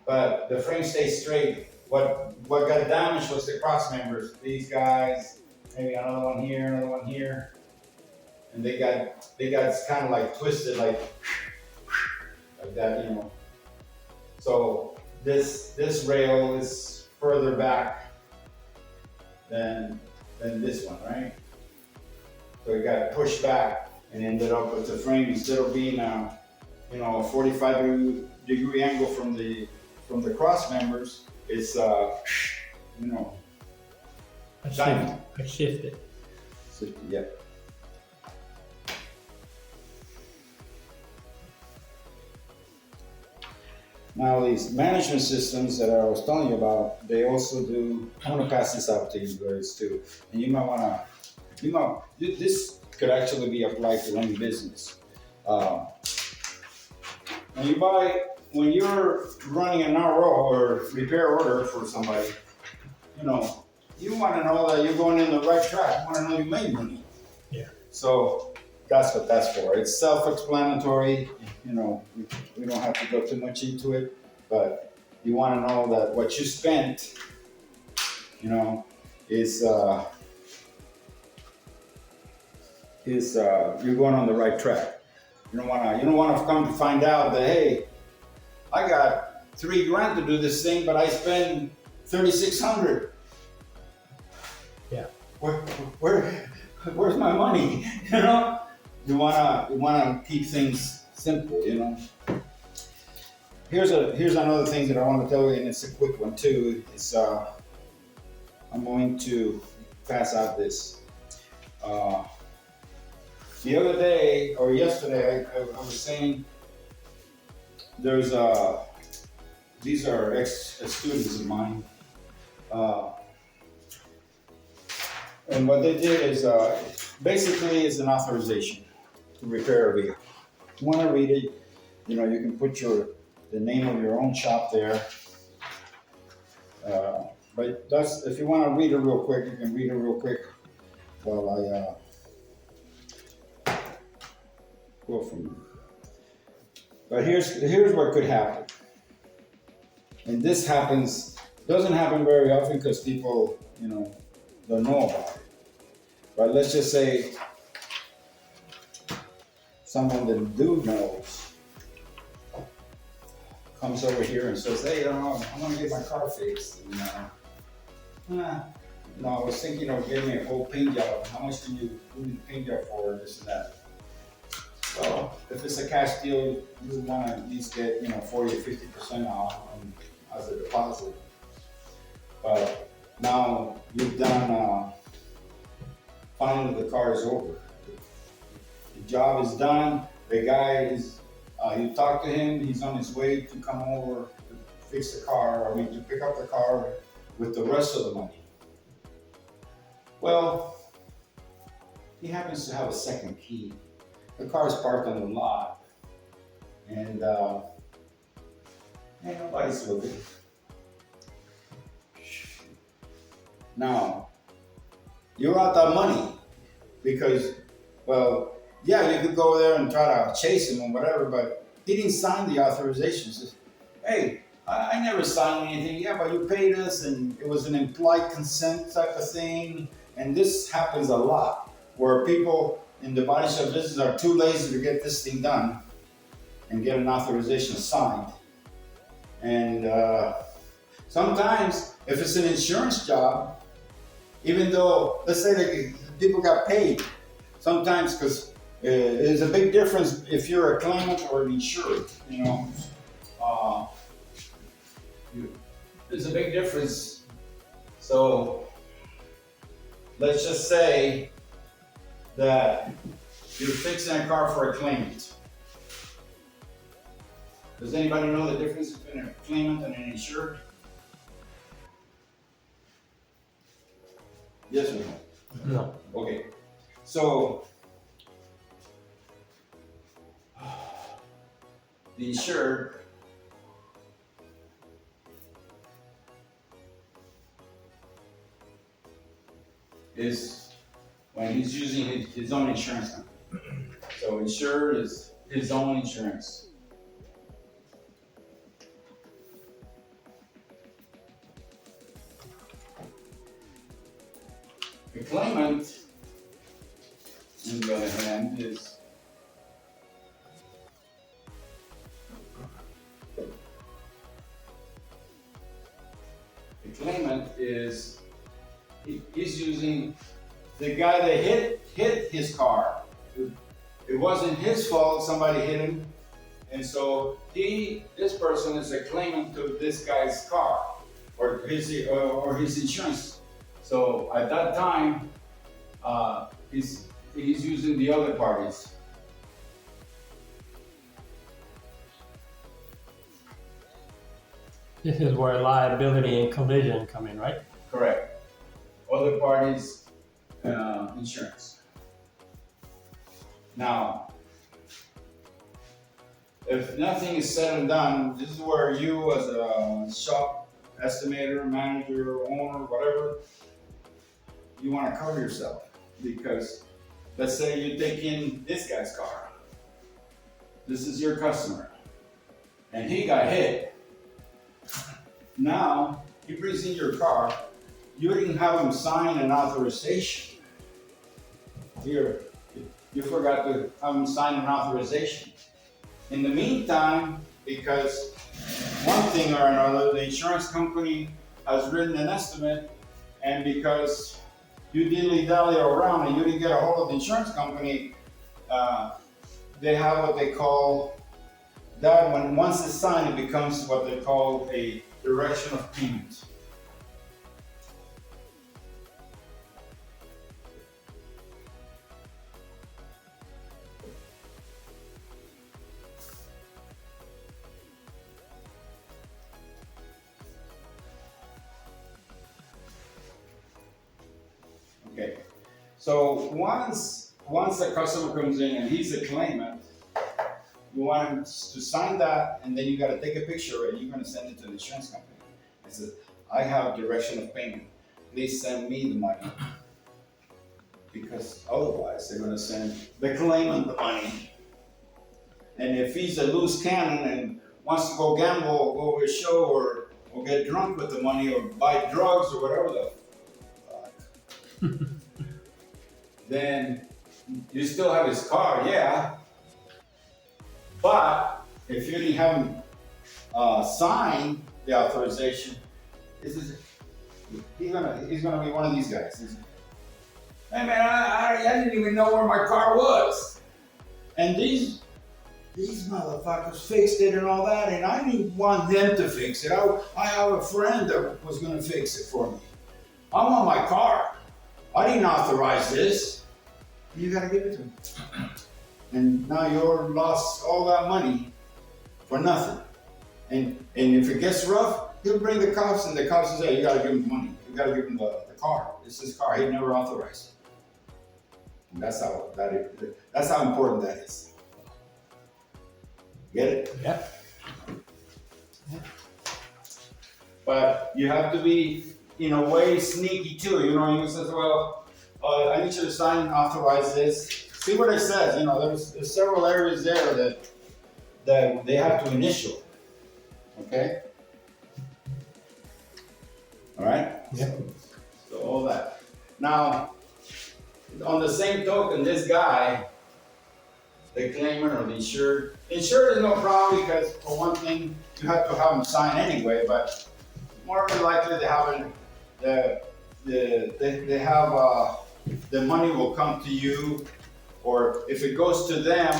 but the frame stays straight. What got damaged was the cross members. These guys, maybe another one here, and they got kind of like twisted, like that, you know. So this rail is further back than this one, right? So it got pushed back and ended up with the frame, instead of being a 45-degree angle from the cross members, it's diamond. I shifted. So, yeah. Now these management systems that I was telling you about, they also do. I want to pass this out to you guys too, and you might want to. This could actually be applied to any business. When you're running an RO or repair order for somebody, you want to know that you're going in the right track. You want to know you made money. Yeah. So that's what that's for. It's self-explanatory. We don't have to go too much into it, but you want to know that what you spent, is you're going on the right track. You don't want to come to find out that, hey, I got $3,000 to do this thing, but I spend $3,600. Yeah. Where's my money? You wanna keep things simple. Here's another thing that I want to tell you, and it's a quick one too. It's I'm going to pass out this. The other day or yesterday, I was saying there's these are ex-students of mine, and what they did is basically it's an authorization to repair a vehicle. If you want to read it, you can put the name of your own shop there. But if you want to read it real quick, you can read it real quick while I go from. But here's what could happen, and this doesn't happen very often because people don't know about it. But let's just say someone that knows comes over here and says, "Hey, I want to get my car fixed." No, I was thinking of getting a whole paint job. How much do you need a paint job for? This and that. Well, if it's a cash deal, you want to at least get 40 or 50% off as a deposit. But now you've done. Finally, the car is over. The job is done. The guy is. You talk to him. He's on his way to come over to fix the car. To pick up the car with the rest of the money. Well, he happens to have a second key. The car is parked on the lot, and hey, nobody's looking. Now, you're out that money because, well, yeah, you could go there and try to chase him or whatever, but he didn't sign the authorization. He says, hey, I never signed anything. Yeah, but you paid us, and it was an implied consent type of thing. And this happens a lot, where people in the body shop business are too lazy to get this thing done and get an authorization signed. And sometimes, if it's an insurance job, even though, let's say that people got paid, sometimes, because there's a big difference if you're a claimant or an insured, you know. There's a big difference. So, let's just say that you're fixing a car for a claimant. Does anybody know the difference between a claimant and an insured? Yes or no? No. Okay. So, the insured is when he's using his own insurance company. So, insured is his own insurance. The claimant, on the other hand, is he's using the guy that hit his car. It wasn't his fault, somebody hit him, and so this person is a claimant to this guy's car or his insurance. So at that time, he's using the other parties. This is where liability and collision come in, right? Correct. Other parties, insurance. Now, if nothing is said and done, this is where you as a shop estimator, manager, owner, whatever, you want to cover yourself. Because let's say you take in this guy's car. This is your customer. And he got hit. Now, he brings in your car. You didn't have him sign an authorization. Here, you forgot to have him sign an authorization. In the meantime, because one thing or another, the insurance company has written an estimate, and because you dilly-dally around and you didn't get a hold of the insurance company, they have what they call that. Once it's signed, it becomes what they call a direction of payment. Okay, so once the customer comes in and he's a claimant, you want him to sign that, and then you got to take a picture and you're going to send it to the insurance company. It says, I have direction of payment. Please send me the money. Because otherwise they're going to send the claimant the money. And if he's a loose cannon and wants to go gamble or go to a show or get drunk with the money or buy drugs or whatever the fuck, then you still have his car, yeah. But if you didn't have him sign the authorization, he's gonna be one of these guys. Hey man, I didn't even know where my car was, and these motherfuckers fixed it and all that, and I didn't want them to fix it. I have a friend that was gonna fix it for me. I want my car. I didn't authorize this. You gotta give it to him. And now you're lost all that money for nothing. And if it gets rough, he'll bring the cops, and the cops say, hey, you gotta give him the money. You gotta give him the car. It's his car. He never authorized it. That's how important that is. Get it? Yep. But you have to be, in a way, sneaky too. You know, you says, well, I need you to sign and authorize this. See what it says. You know, there's several areas there that they have to initial. Okay. All right. Yep. So all that. Now, on the same token, this guy, the claimant or the insured is no problem because for one thing, you have to have them sign anyway. But more than likely, they have the money will come to you, or if it goes to them,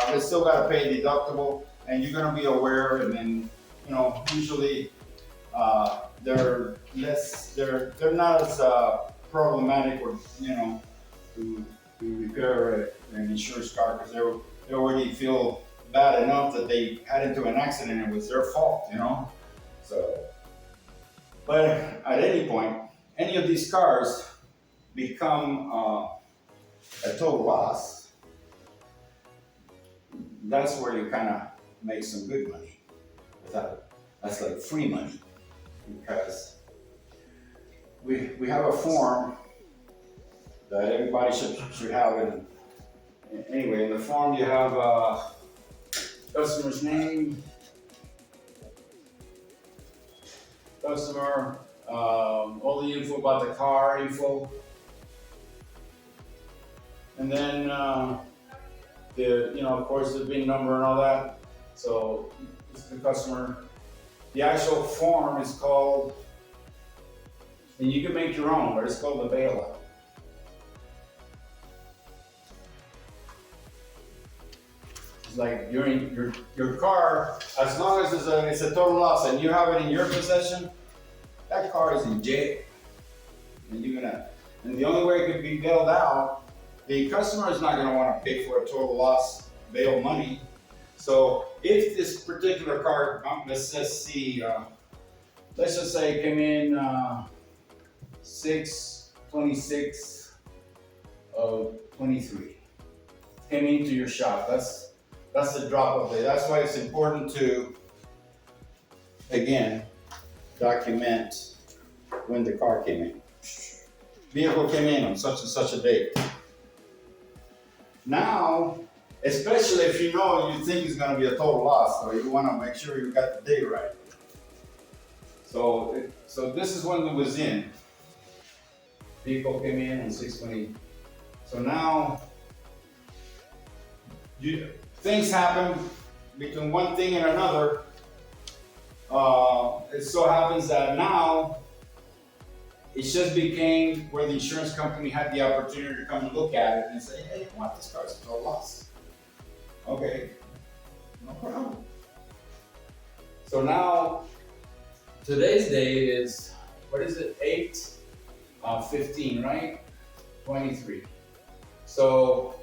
they still got to pay deductible, and you're gonna be aware. And then, you know, usually they're not as problematic, or you know, to repair an insurance car because they already feel bad enough that they had into an accident and it was their fault, you know. So, but at any point, any of these cars become a total loss. That's where you kind of make some good money. That's like free money, because we have a form that everybody should have it. Anyway, in the form you have customer's name, customer, all the info about the car info, and then of course the VIN number and all that. So it's the customer. The actual form is called, and you can make your own, but it's called the bailout. Like your car, as long as it's a total loss and you have it in your possession, that car is in jail. And the only way it could be bailed out, the customer is not gonna wanna pay for a total loss bail money. So if this particular car, let's just say it came in 6/26 of 23, came into your shop. That's the drop-off day. That's why it's important to, again, document when the car came in. Vehicle came in on such and such a date. Now, especially if you think it's gonna be a total loss, so you wanna make sure you got the date right. So this is when it was in. Vehicle came in on 6/20. So now, things happen between one thing and another. It so happens that now it just became where the insurance company had the opportunity to come and look at it and say, hey, you know what, this car's a total loss. Okay, no problem. So now, today's date is, what is it, 8/15, right? 23. So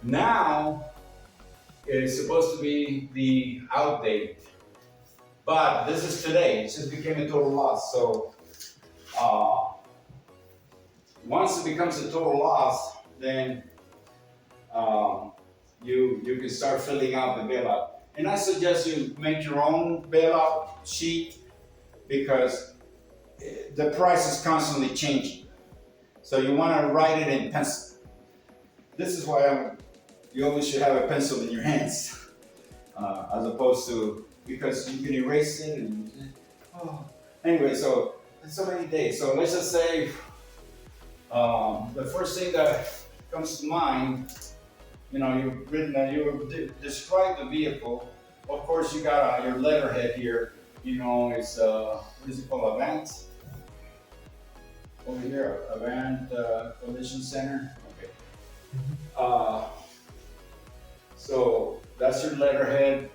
now, it is supposed to be the out date, but this is today. It just became a total loss. So once it becomes a total loss, then you can start filling out the bailout. And I suggest you make your own bailout sheet, because the price is constantly changing. So you want to write it in pencil. This is why you always should have a pencil in your hands, as opposed to, because you can erase it and, anyway, so it's so many days. So let's just say, the first thing that comes to mind, you've written that you describe the vehicle. Of course, you got your letterhead here. It's, what is it called, Avant? Over here, Avant Collision Center. Okay. So that's your letterhead,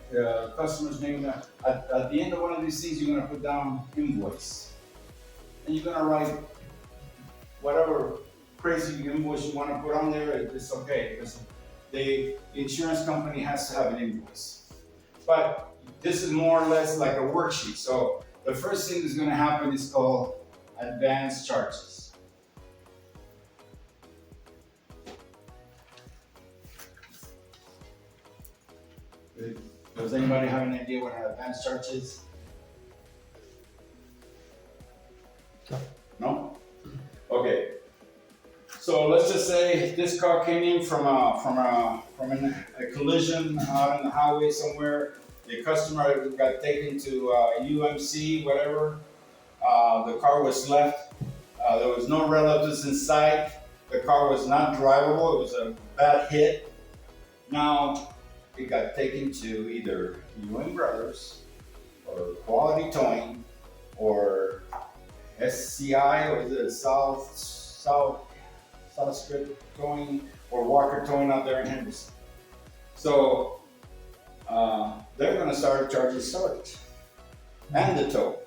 customer's name. At the end of one of these things, you're gonna put down invoice. And you're gonna write whatever crazy invoice you wanna put on there, it's okay, because the insurance company has to have an invoice. But this is more or less like a worksheet. So the first thing that's gonna happen is called advance charges. Does anybody have an idea what an advance charge is? No. No? Okay. So let's just say this car came in from a collision out on the highway somewhere. The customer got taken to UMC, whatever. The car was left. There was no relatives inside. The car was not drivable. It was a bad hit. Now it got taken to either Ewing Brothers or Quality Towing or SCI, or is it South Strip Towing, or Walker Towing out there in Henderson. So they're going to start charging storage and the tow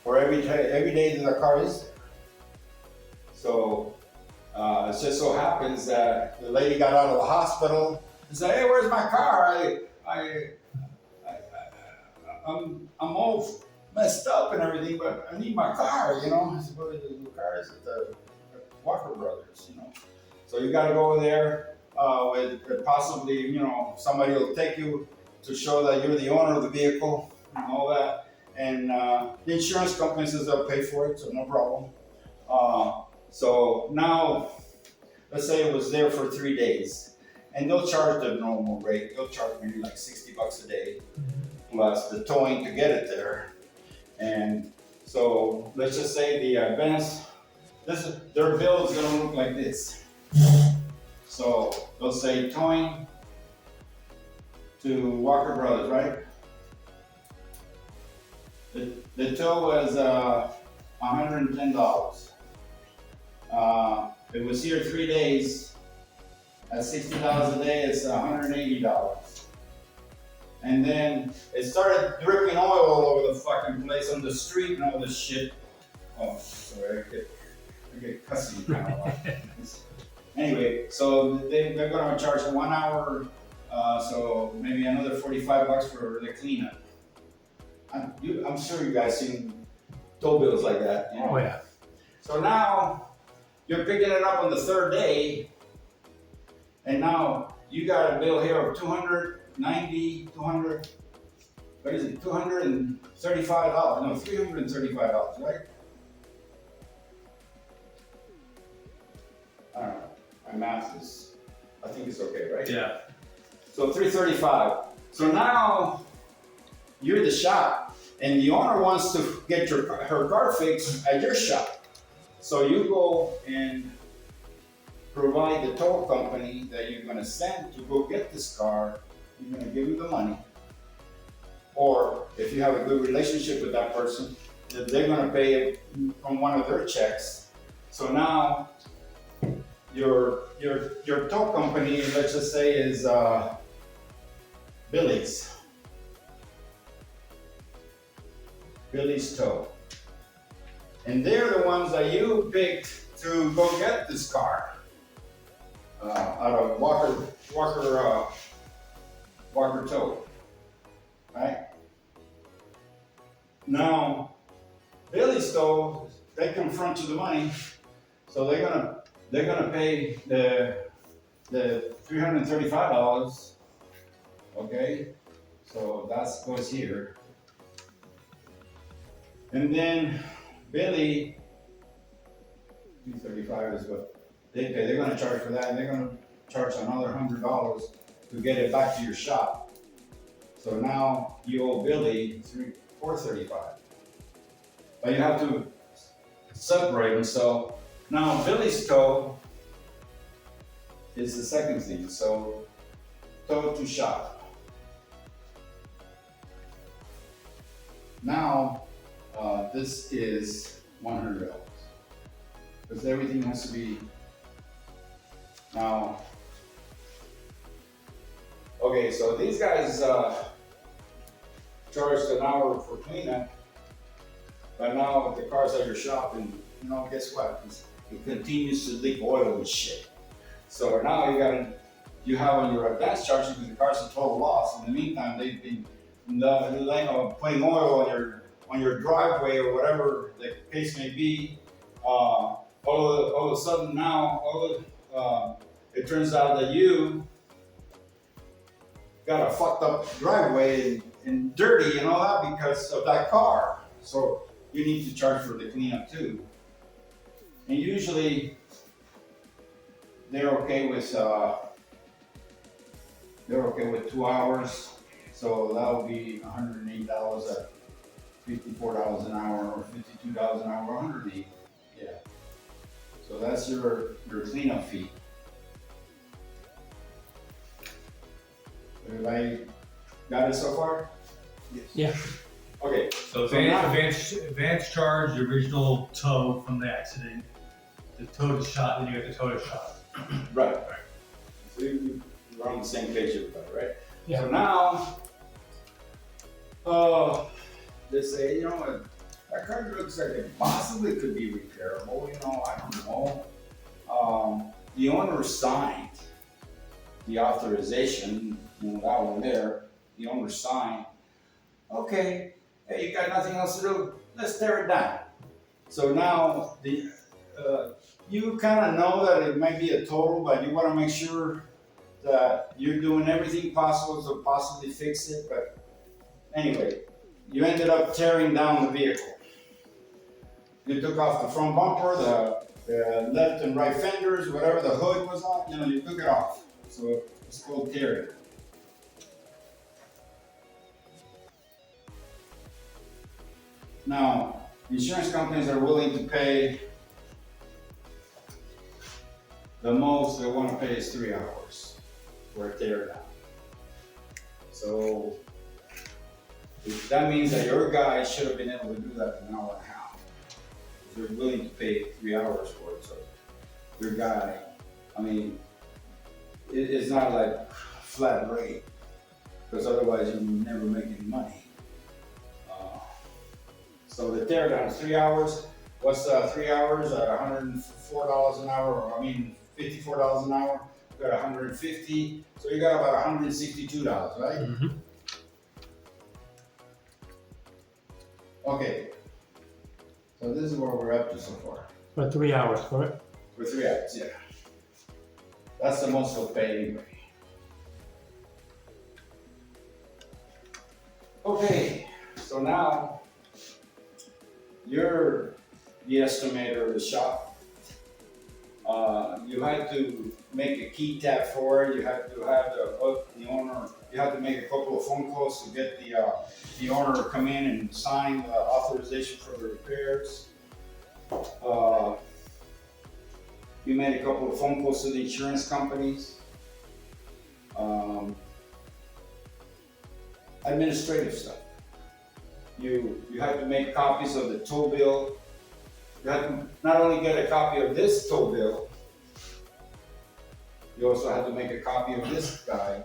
for every day that the car is there. So it just so happens that the lady got out of the hospital and said, "Hey, where's my car? I'm all messed up and everything, but I need my car, you know." I said, "Well, the car is at the Walker Brothers, you know." So you got to go there with possibly, you know, somebody will take you to show that you're the owner of the vehicle and all that. And the insurance company says they'll pay for it, so no problem. So now, let's say it was there for 3 days, and they'll charge the normal rate. They'll charge maybe like $60 a day, plus the towing to get it there. And so let's just say the advance, their bill is gonna look like this. So they'll say towing to Walker Brothers, right? The tow was $110. It was here 3 days. At $60 a day, it's $180. And then it started dripping oil all over the fucking place on the street and all this shit. Oh, sorry, I get cussing kind of like. Anyway, so they're gonna charge 1 hour, so maybe another $45 for the cleanup. I'm sure you guys seen tow bills like that, you know? Oh yeah. So now you're picking it up on the 3rd day, and now you got a bill here of $235, no, $335, right? I don't know, my math is, I think it's okay, right? Yeah. So $335. So now you're the shop, and the owner wants to get her car fixed at your shop. So you go and provide the tow company that you're gonna send to go get this car. You're gonna give them the money. Or if you have a good relationship with that person, they're gonna pay it from one of their checks. So now your tow company, let's just say, is Billy's Tow. And they're the ones that you picked to go get this car out of Walker Tow, right? Now, Billy's Tow, they confront you the money, so they're gonna pay the $335. Okay, so that goes here, and then Billy, $335 is what they pay. They're gonna charge for that, and they're gonna charge another $100 to get it back to your shop. So now you owe Billy $435. But you have to separate them. So now Billy's Tow is the second thing. So tow to shop. Now this is $100 because everything has to be now. Okay, so these guys charged an hour for cleanup, but now the car's at your shop, and you know, guess what? It continues to leak oil and shit. So now you have on your advance charge because the car's a total loss. In the meantime, they've been putting oil on your driveway or whatever the case may be. All of a sudden now, it turns out that you got a fucked up driveway and dirty and all that because of that car. So you need to charge for the cleanup too. And usually they're okay with 2 hours. So that would be $108 at $54 an hour or $52 an hour, 108. Yeah. So that's your cleanup fee. Everybody got it so far? Yes. Yeah. Okay. So advance charge, the original tow from the accident, the tow to shot, then you got the tow to shot. Right. So you're on the same page, everybody, right? Yeah. So now, they say, you know what, that car looks like it possibly could be repairable, you know, I don't know. The owner signed the authorization, you know, that one there, the owner signed, okay, hey, you got nothing else to do, let's tear it down. So now, you kind of know that it might be a total, but you want to make sure that you're doing everything possible to possibly fix it. But anyway, you ended up tearing down the vehicle. You took off the front bumper, the left and right fenders, whatever the hood was on, you know, you took it off. So it's called tearing. Now, insurance companies are willing to pay. The most they want to pay is 3 hours for a tear down. So that means that your guy should have been able to do that in an hour and a half. If they're willing to pay 3 hours for it, so your guy, I mean, it's not like flat rate, because otherwise you never make any money. So the tear down is 3 hours. What's 3 hours at $104 an hour? Or I mean, $54 an hour. You got 150. So you got about $162, right? Mm-hmm. Okay. So this is where we're up to so far. For 3 hours, correct? For 3 hours, yeah. That's the most they'll pay anyway. Okay. So now you're the estimator of the shop. You had to make a key tab for it. You had to have the owner. You had to make a couple of phone calls to get the owner to come in and sign the authorization for the repairs. You made a couple of phone calls to the insurance companies. Administrative stuff. You had to make copies of the tow bill. You had to not only get a copy of this tow bill, you also had to make a copy of this guy.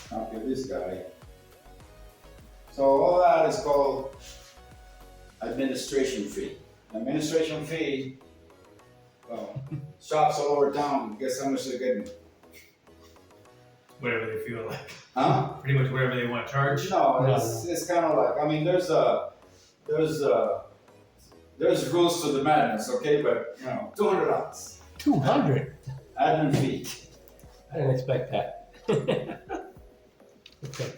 Copy of this guy. So all that is called administration fee. Administration fee, shops all over town, guess how much they're getting? Whatever they feel like. Huh? Pretty much whatever they want to charge. No, it's kind of like, I mean, there's rules to the madness, okay? But you know, $200 $200? admin fee. I didn't expect that. Okay.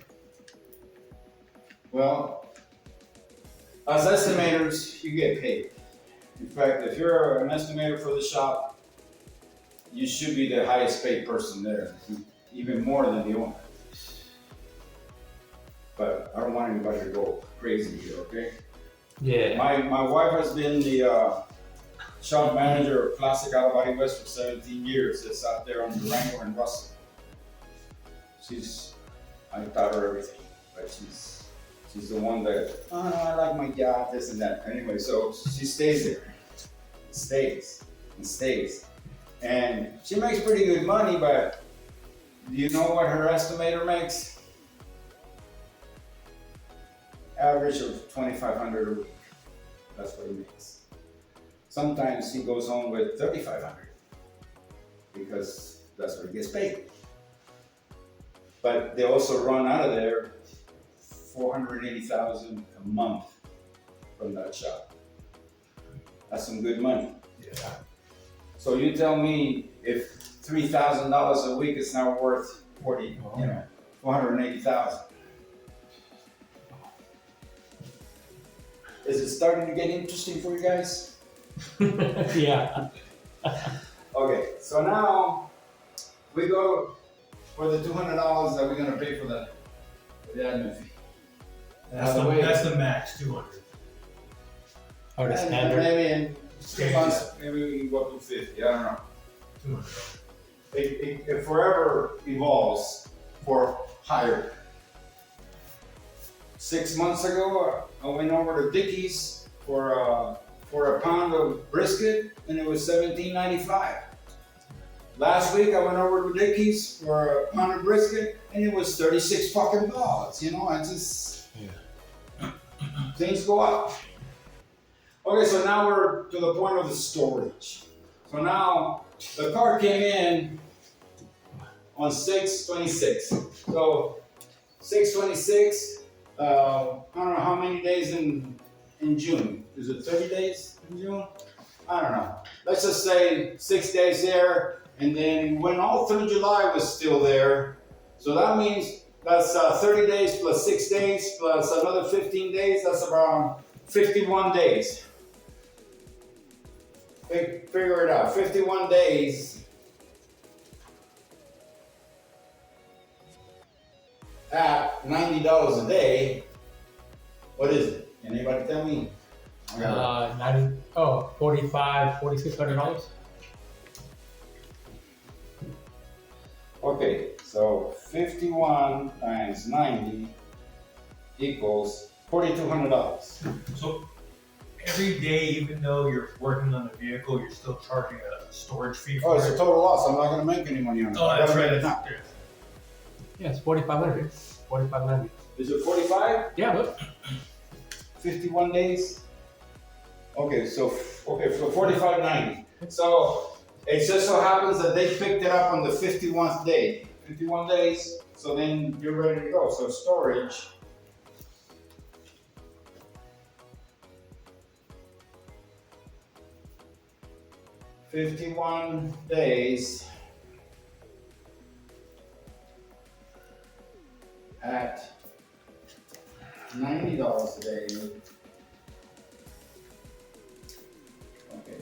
Well, as estimators, you get paid. In fact, if you're an estimator for the shop, you should be the highest paid person there, even more than the owner. But I don't want anybody to go crazy here, okay? Yeah. My wife has been the shop manager of Classic Alabama West for 17 years. It's out there on Durango and Russell. I taught her everything, but she's the one that, oh no, I like my job, this and that. Anyway, so she stays there, stays and stays. And she makes pretty good money, but do you know what her estimator makes? Average of $2,500 a week. That's what he makes. Sometimes he goes home with $3,500 because that's what he gets paid. But they also run out of there $480,000 a month from that shop. That's some good money. Yeah. So you tell me if $3,000 a week, it's now worth 480,000. Is it starting to get interesting for you guys? Yeah. Okay, so now we go for the $200 that we're gonna pay for the admin fee. That's the max, 200. Or the And standard. maybe in 2 Standard. months, maybe we can go to 50. I don't know. 200. It forever evolves for higher. 6 months ago, I went over to Dickey's for a pound of brisket, and it was $17.95. Last week, I went over to Dickey's for a pound of brisket, and it was $36 fucking dollars. You know, I just things go up. Okay, so now we're to the point of the storage. So now the car came in on 6/26. So 6/26. I don't know how many days in June. Is it 30 days in June? I don't know. Let's just say 6 days there, and then when all through July was still there, so that means that's 30 days plus 6 days plus another 15 days. That's around 51 days. Figure it out. 51 days at $90 a day. What is it? Can anybody tell me? 4,600 Okay, so 51 times 90 equals $4,200. So every day, even though you're working on the vehicle, you're still charging a storage fee Oh, for it's a it. total loss. I'm not going to make any money on it. Oh, I that's gotta right. make it now. Yes, 4,500. 4,500. Is it 45? Yeah, look. 51 days? Okay, so 45.90. So it just so happens that they picked it up on the 51st day. 51 days, so then you're ready to go. So storage. $51 days at $90 a day. Okay.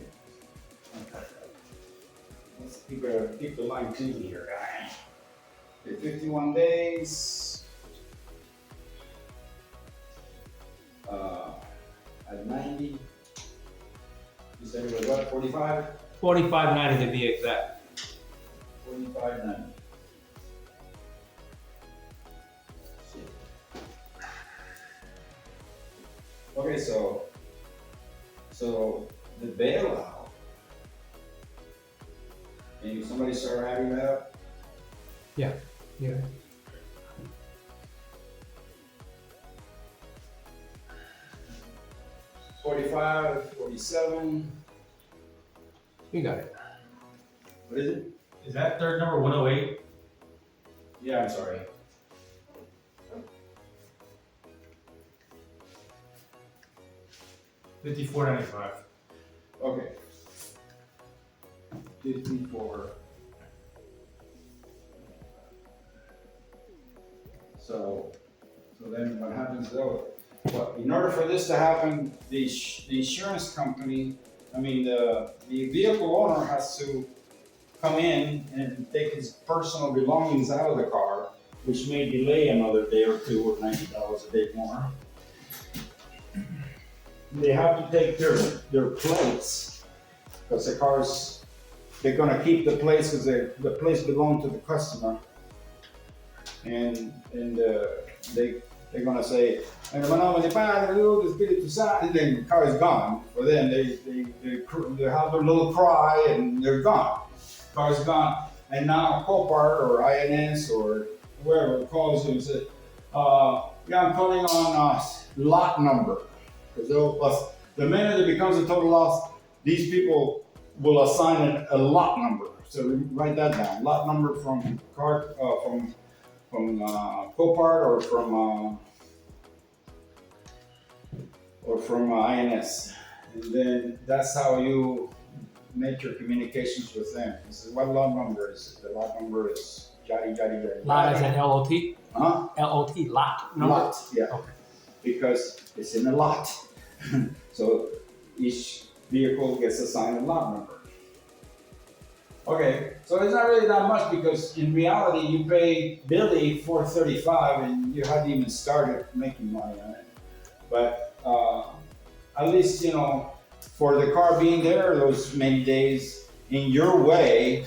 Let's keep the line clean here, guy. Okay, 51 days. At 90. You said it was what, 45? 4,590 to be exact. 45.90. Okay, so the bailout. Can somebody start adding that up? Yeah. 45, 47. You got it. What is it? Is that third number 108? Yeah, I'm sorry. $54.95. Okay. 54. So then what happens though? Well, in order for this to happen, the insurance company, the vehicle owner has to come in and take his personal belongings out of the car, which may delay another day or two or $90 a day more. They have to take their plates, because the cars, they're gonna keep the plates because the plates belong to the customer. And they're gonna say, and then the car is gone. For them, they have their little cry and they're gone. Car's gone. And now Copart or INS or whoever calls you and says, yeah, I'm calling on lot number. Because the minute it becomes a total loss, these people will assign a lot number. So write that down. Lot number from Copart or from INS, and then that's how you make your communications with them. He says, what lot number is it? The lot number is yada, yada, yada. Lot as in L-O-T? Huh? L-O-T, lot number? Lot, yeah. Okay. Because it's in a lot. So each vehicle gets assigned a lot number. Okay, so it's not really that much because in reality you pay Billy $435 and you haven't even started making money on it. But at least, you know, for the car being there those many days in your way,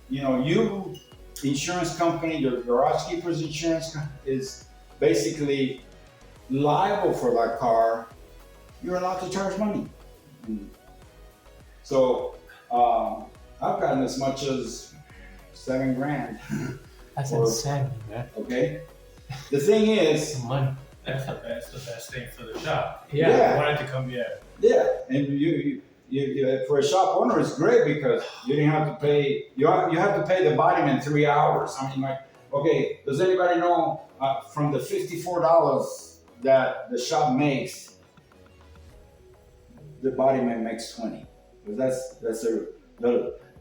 you know, you insurance company, your garage keeper's insurance is basically liable for that car. You're allowed to charge money. So I've gotten as much as $7,000. That's Or- insane, man. Okay. The thing is, Money. That's the best thing for the shop. Yeah. I want it to come, yeah. yeah, and you for a shop owner it's great because you didn't have to pay. You have to pay the bodyman 3 hours. I mean, like, okay, does anybody know from the $54 that the shop makes, the bodyman makes 20? Because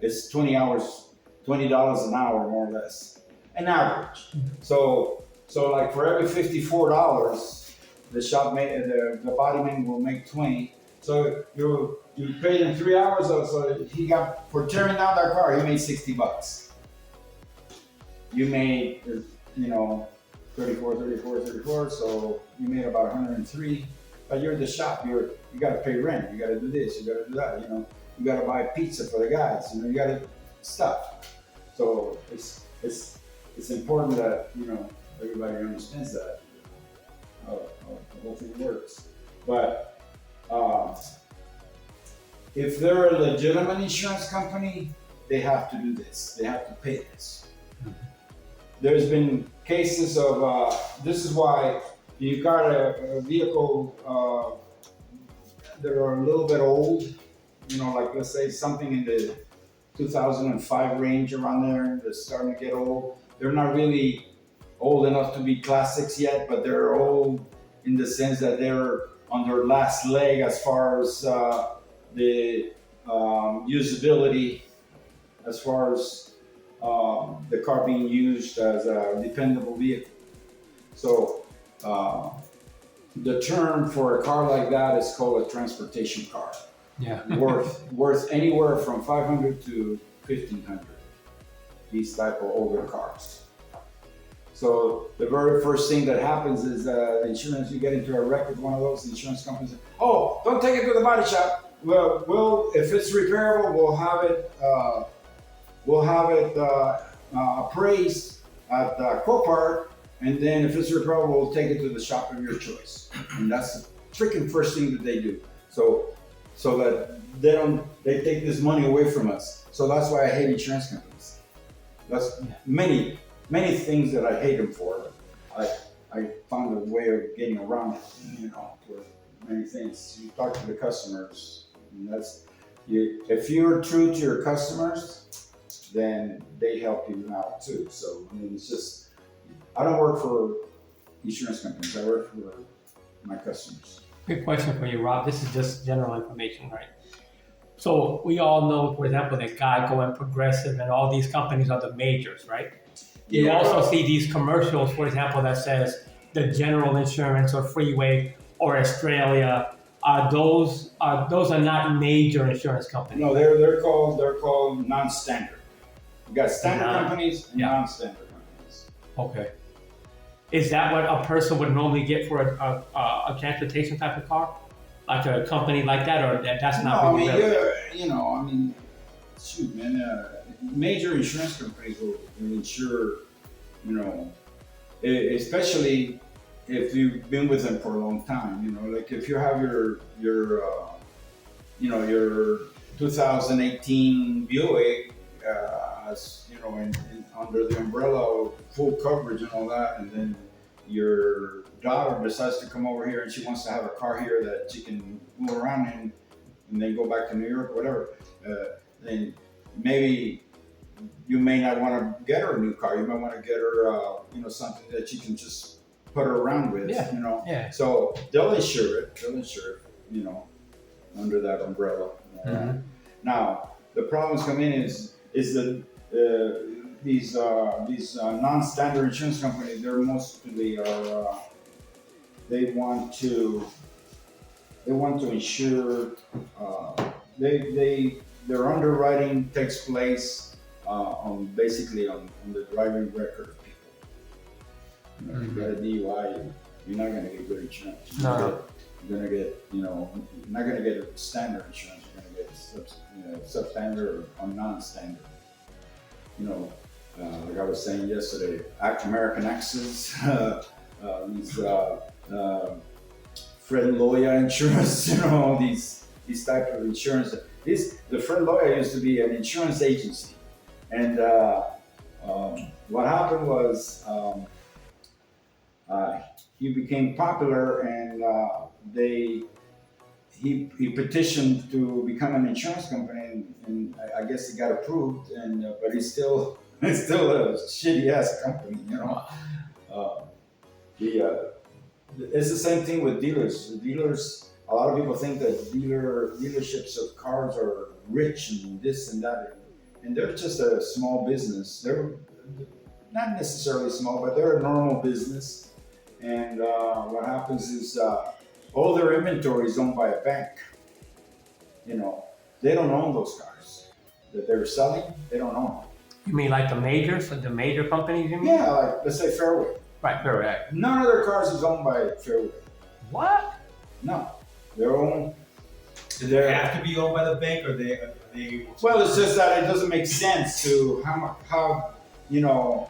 it's 20 hours, $20 an hour more or less, an average. So like for every $54, the the bodyman will make 20. So you paid him 3 hours, so he got, for tearing down that car, he made $60. You made, you know, 34, so you made about 103. But you're the shop, you gotta pay rent, you gotta do this, you gotta do that, you know, you gotta buy pizza for the guys, you know, you gotta stuff. So it's important that, you know, everybody understands that, how the whole thing works. But if they're a legitimate insurance company, they have to do this, they have to pay this. There's been cases of, this is why you got a vehicle that are a little bit old, you know, like let's say something in the 2005 range around there that's starting to get old. They're not really old enough to be classics yet, but they're old in the sense that they're on their last leg as far as the usability, as far as the car being used as a dependable vehicle. So the term for a car like that is called a transportation car. Yeah. worth anywhere from $500 to $1,500. These type of older cars. So the very first thing that happens is insurance. You get into a wreck with one of those, insurance companies. Oh, don't take it to the body shop. Well, if it's repairable, we'll have it appraised at Copart. And then if it's repairable, we'll take it to the shop of your choice. And that's the freaking first thing that they do. So that they take this money away from us. So that's why I hate insurance companies. That's many things that I hate them for. I found a way of getting around it, you know, for many things. You talk to the customers, and if you're true to your customers, then they help you out too. So I mean, it's just, I don't work for insurance companies. I work for my customers. Good question for you, Rob. This is just general information, right? So we all know, for example, that Geico and Progressive and all these companies are the majors, right? You also see these commercials, for example, that says the General Insurance or Freeway or Australia. Those are not major insurance companies. No, they're called non-standard. You got standard companies and non-standard companies. Okay. Is that what a person would normally get for a transportation type of car? Like a company like that, or that's not No, really I mean, relevant? shoot, man, major insurance companies will insure, you know, especially if you've been with them for a long time, you know, like if you have your 2018 Buick, as you know, under the umbrella of full coverage and all that, and then your daughter decides to come over here and she wants to have a car here that she can move around in, and then go back to New York, whatever, then maybe you may not want to get her a new car. You might want to get her, something that she can just put her around with, you know. Yeah. So they'll insure it, you know, under that umbrella. Mm-hmm. Now, the problems come in is that these non-standard insurance companies, they're mostly are they want to insure their underwriting takes place on basically on the driving record of people. You know, if you got a DUI, you're not going to get good insurance. No. You're going to get, you know, you're not going to get standard insurance. You're going to get substandard or non-standard. You know, like I was saying yesterday, American accents, these Fred Loya insurance, you know, these type of insurance. The Fred Loya used to be an insurance agency, and what happened was he became popular, and he petitioned to become an insurance company, and I guess he got approved, and but it's still a shitty ass company, you know. It's the same thing with dealers. The dealers, a lot of people think that dealerships of cars are rich and this and that, and they're just a small business. They're not necessarily small, but they're a normal business. And what happens is all their inventory is owned by a bank. You know, they don't own those cars that they're selling. They don't own them. You mean like the major companies? You mean? Yeah, like let's say Fairway. Right, correct. None of their cars is owned by Fairway. What? No, they're owned. Do they have to be owned by the bank, or they? Well, it's just that it doesn't make sense to how you know.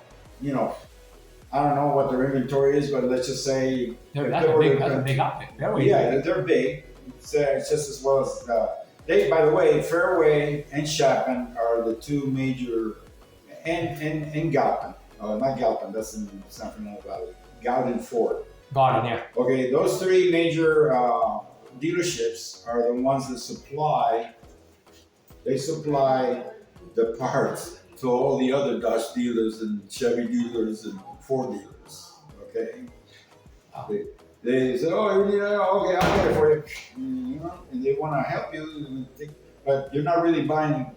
I don't know what their inventory is, but let's just say That's a big outfit. Yeah, they're big. It's just as well as they. By the way, Fairway and Chapman are the two major, and Galpin. Not Galpin. That's in San Fernando Valley. Galpin Ford. Garden, yeah. Okay, those three major dealerships are the ones that supply the parts to all the other Dodge dealers and Chevy dealers and Ford dealers. Okay, they say, "Oh, you need okay, I'll get it for you," you know, and they want to help you, but you're not really buying.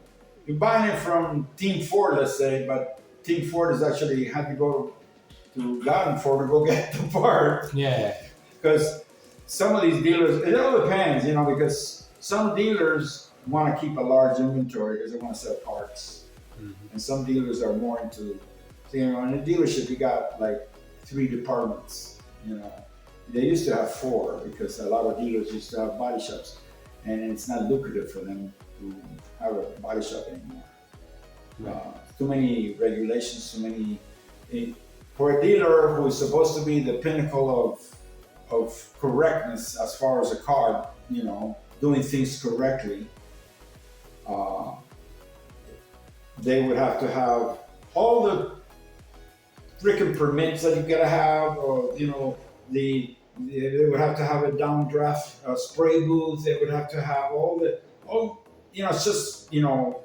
You're buying it from Team Ford, let's say, but Team Ford has actually had to go to Garden Ford to go get the part. Yeah. Because some of these dealers, it all depends, you know, because some dealers want to keep a large inventory because they want to sell parts. Mm-hmm. And some dealers are more into, you know, in a dealership, you got like 3 departments, you know. They used to have 4 because a lot of dealers used to have body shops, and it's not lucrative for them to have a body shop anymore. Right. Too many regulations, too many. For a dealer who is supposed to be the pinnacle of correctness as far as a car, you know, doing things correctly, they would have to have all the freaking permits that you gotta have, or you know, they would have to have a downdraft spray booth. They would have to have you know, it's just, you know,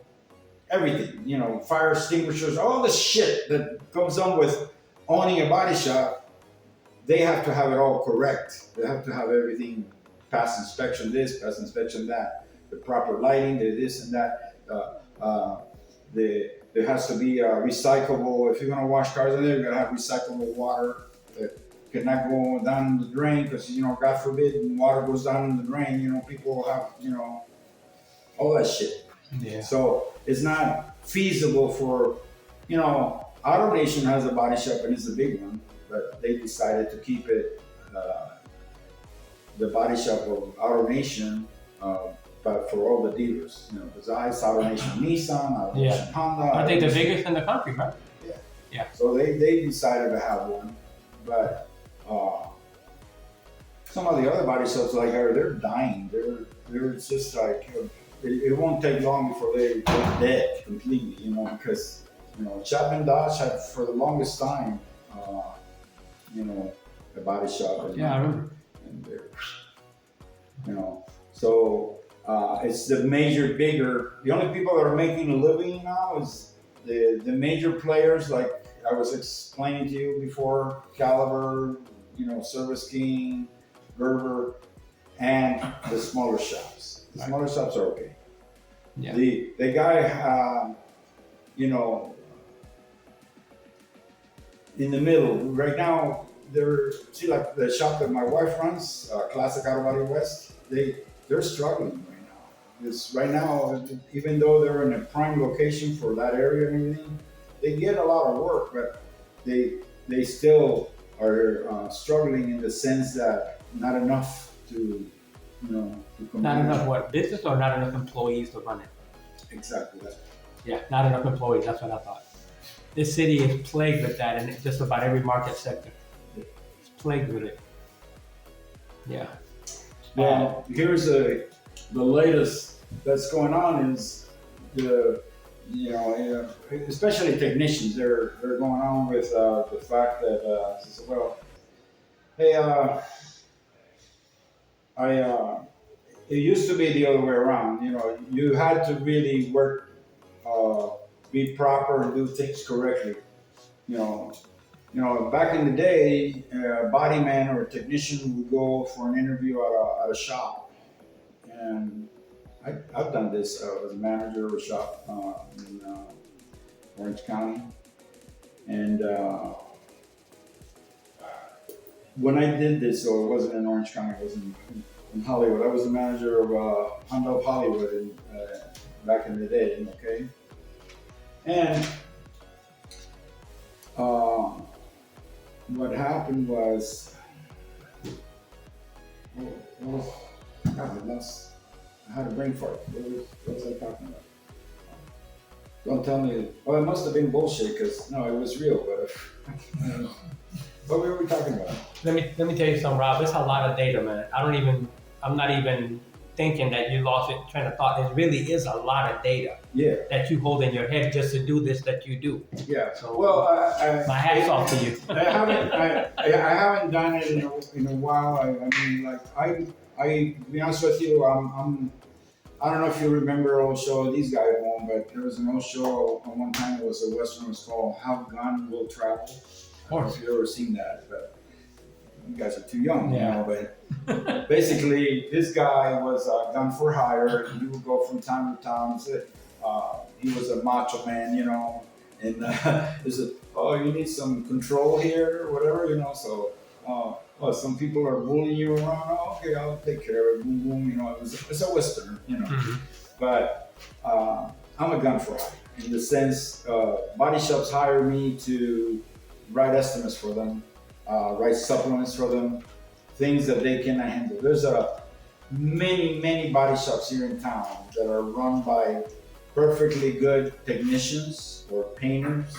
everything, you know, fire extinguishers, all the shit that comes on with owning a body shop. They have to have it all correct. They have to have everything pass inspection this, pass inspection that, the proper lighting, the this and that. There has to be recyclable. If you're gonna wash cars in there, you're gonna have recyclable water that cannot go down the drain, because, you know, God forbid, when water goes down in the drain, you know, people will have, you know, all that shit. Yeah. So it's not feasible for, you know, AutoNation has a body shop and it's a big one, but they decided to keep it, the body shop of AutoNation, but for all the dealers, you know, because AutoNation Nissan, AutoNation Honda. I think the biggest in the country, right? Yeah. Yeah. So they decided to have one, but some of the other body shops like her, they're dying. They're just like, it won't take long before they're dead completely, you know, because, you know, Chapman Dodge had for the longest time, you know, a body shop. And, yeah, I remember. And they're, you know, so it's the bigger. The only people that are making a living now is the major players, like I was explaining to you before, Caliber, you know, Service King, Gerber, and the smaller shops. The smaller shops are okay. Yeah. The guy, you know, in the middle right now, see like the shop that my wife runs, Classic Auto Body West. They're struggling right now. Because right now, even though they're in a prime location for that area and everything, they get a lot of work, but they still are struggling in the sense that not enough to, you know, to Not command. enough what business or not enough employees to run it. Exactly that. Yeah, not enough employees. That's what I thought. This city is plagued with that, in just about every market sector. It's plagued with it. Yeah. Well, here's the latest that's going on is especially technicians. They're going on with the fact that well, hey, it used to be the other way around. You know, you had to really work, be proper and do things correctly. You know, back in the day, a body man or a technician would go for an interview at a shop, and I've done this as a manager of a shop in Orange County, and when I did this, so it wasn't in Orange County, it was in Hollywood. I was the manager of Honda of Hollywood back in the day, okay, and what happened was, I had a brain fart. What was I talking about? Don't tell me. Oh, it must have been bullshit because no, it was real. But what were we talking about? Let me tell you something, Rob. There's a lot of data, man. I'm not even thinking that you lost it train of thought. There really is a lot of data. Yeah. That you hold in your head just to do this that you do. Yeah. So, well, my hat's off to you. I haven't done it in a while. I mean, like to be honest with you, I don't know if you remember old show. These guys won't, but there was an old show on one time. It was a Western. It was called How Gun Will Travel. Of course. I don't know if you've ever seen that, but you guys are too young, Yeah. you know. But basically, this guy was a gun for hire. He would go from time to time. He was a macho man, you know, and he said, "Oh, you need some control here, or whatever, you know." So, some people are bullying you around. Oh, okay, I'll take care of it. Boom, boom, you know. It's a Western, you know. Mhm. But I'm a gun for hire in the sense, body shops hire me to write estimates for them, write supplements for them, things that they cannot handle. There's many body shops here in town that are run by perfectly good technicians or painters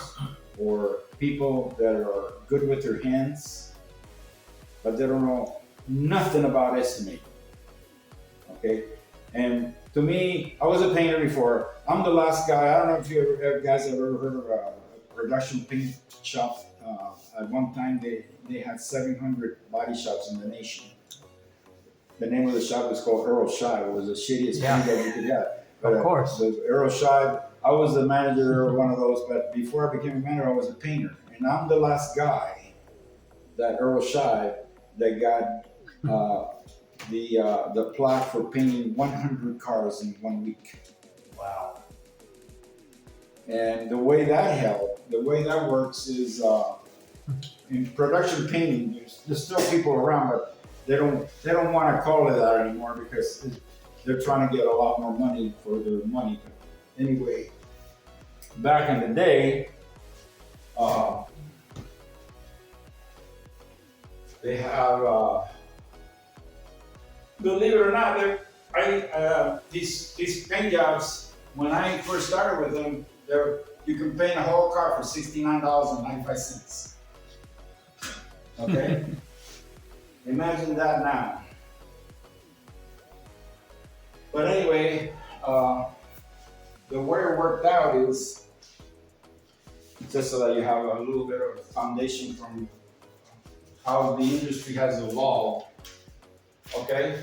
or people that are good with their hands, but they don't know nothing about estimating. Okay, and to me, I was a painter before. I'm the last guy. I don't know if you guys have ever heard of a production paint shop. At one time, they had 700 body shops in the nation. The name of the shop was called Earl Scheib. It was the shittiest paint that you could get. But, Of course. The Earl Scheib, I was the manager of one of those, but before I became a manager, I was a painter. And I'm the last guy, that Earl Scheib, that got the plaque for painting 100 cars in 1 week. Wow. And the way that works is in production painting, there's still people around, but they don't want to call it that anymore because they're trying to get a lot more money for their money. But anyway, back in the day, they have, believe it or not, these paint jobs. When I first started with them, you can paint a whole car for $69.95. Okay, imagine that now. But anyway, the way it worked out is just so that you have a little bit of foundation from how the industry has evolved. Okay.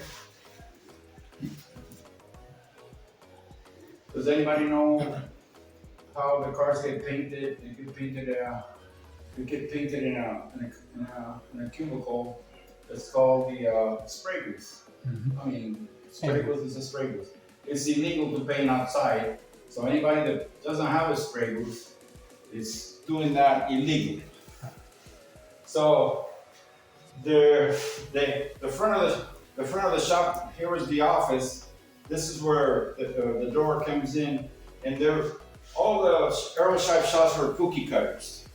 Does anybody know how the cars get painted? They get painted in a cubicle that's called the spray booth. Mhm. I mean, spray booth is a spray booth. it's illegal to paint outside. So anybody that doesn't have a spray booth is doing that illegally. So the front of the shop, here is the office. This is where the door comes in, and all the aero shops were cookie cutters.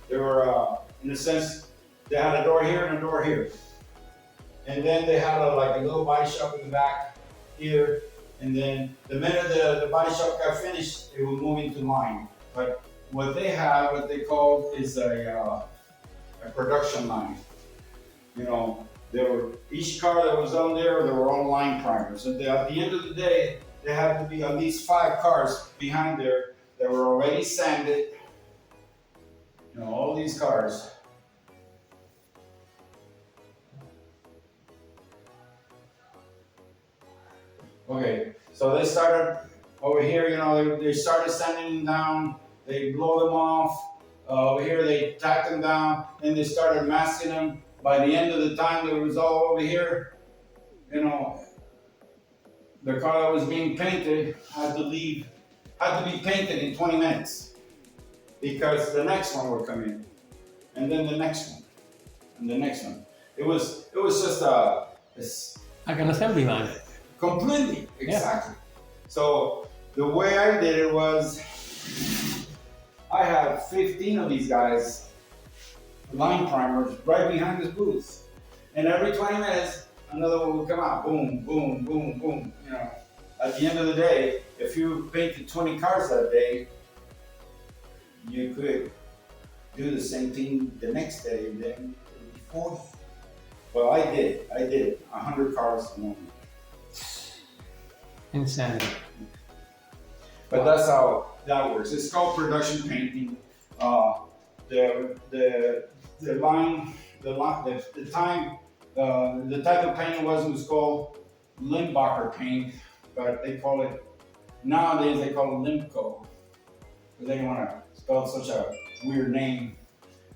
They were, in a sense, they had a door here and a door here. And then they had like a little body shop in the back here. And then the minute the body shop got finished, it would move into line. But what they had, what they called is a production line. You know, each car that was on there were all line primers. And at the end of the day, there had to be at least 5 cars behind there that were already sanded. You know, all these cars. Okay, so they started over here, you know, they started sanding them down, they blow them off. Over here, they tack them down, and they started masking them. By the end of the time that it was all over here, you know, the car that was being painted had to be painted in 20 minutes because the next one would come in, and then the next one, and the next one. It was just like an assembly line. Completely, exactly. So the way I did it was, I had 15 of these guys, line primers, right behind this booth. And every 20 minutes, another one would come out, boom, boom, boom, boom. You know, at the end of the day, if you painted 20 cars that day, you could do the same thing the next day, and then it would be 40. Well, I did 100 cars in 1 week. Insanity. But that's how that works. It's called production painting. The type of paint it was called Limbacher paint, but nowadays they call it Limco, because they don't want to spell such a weird name.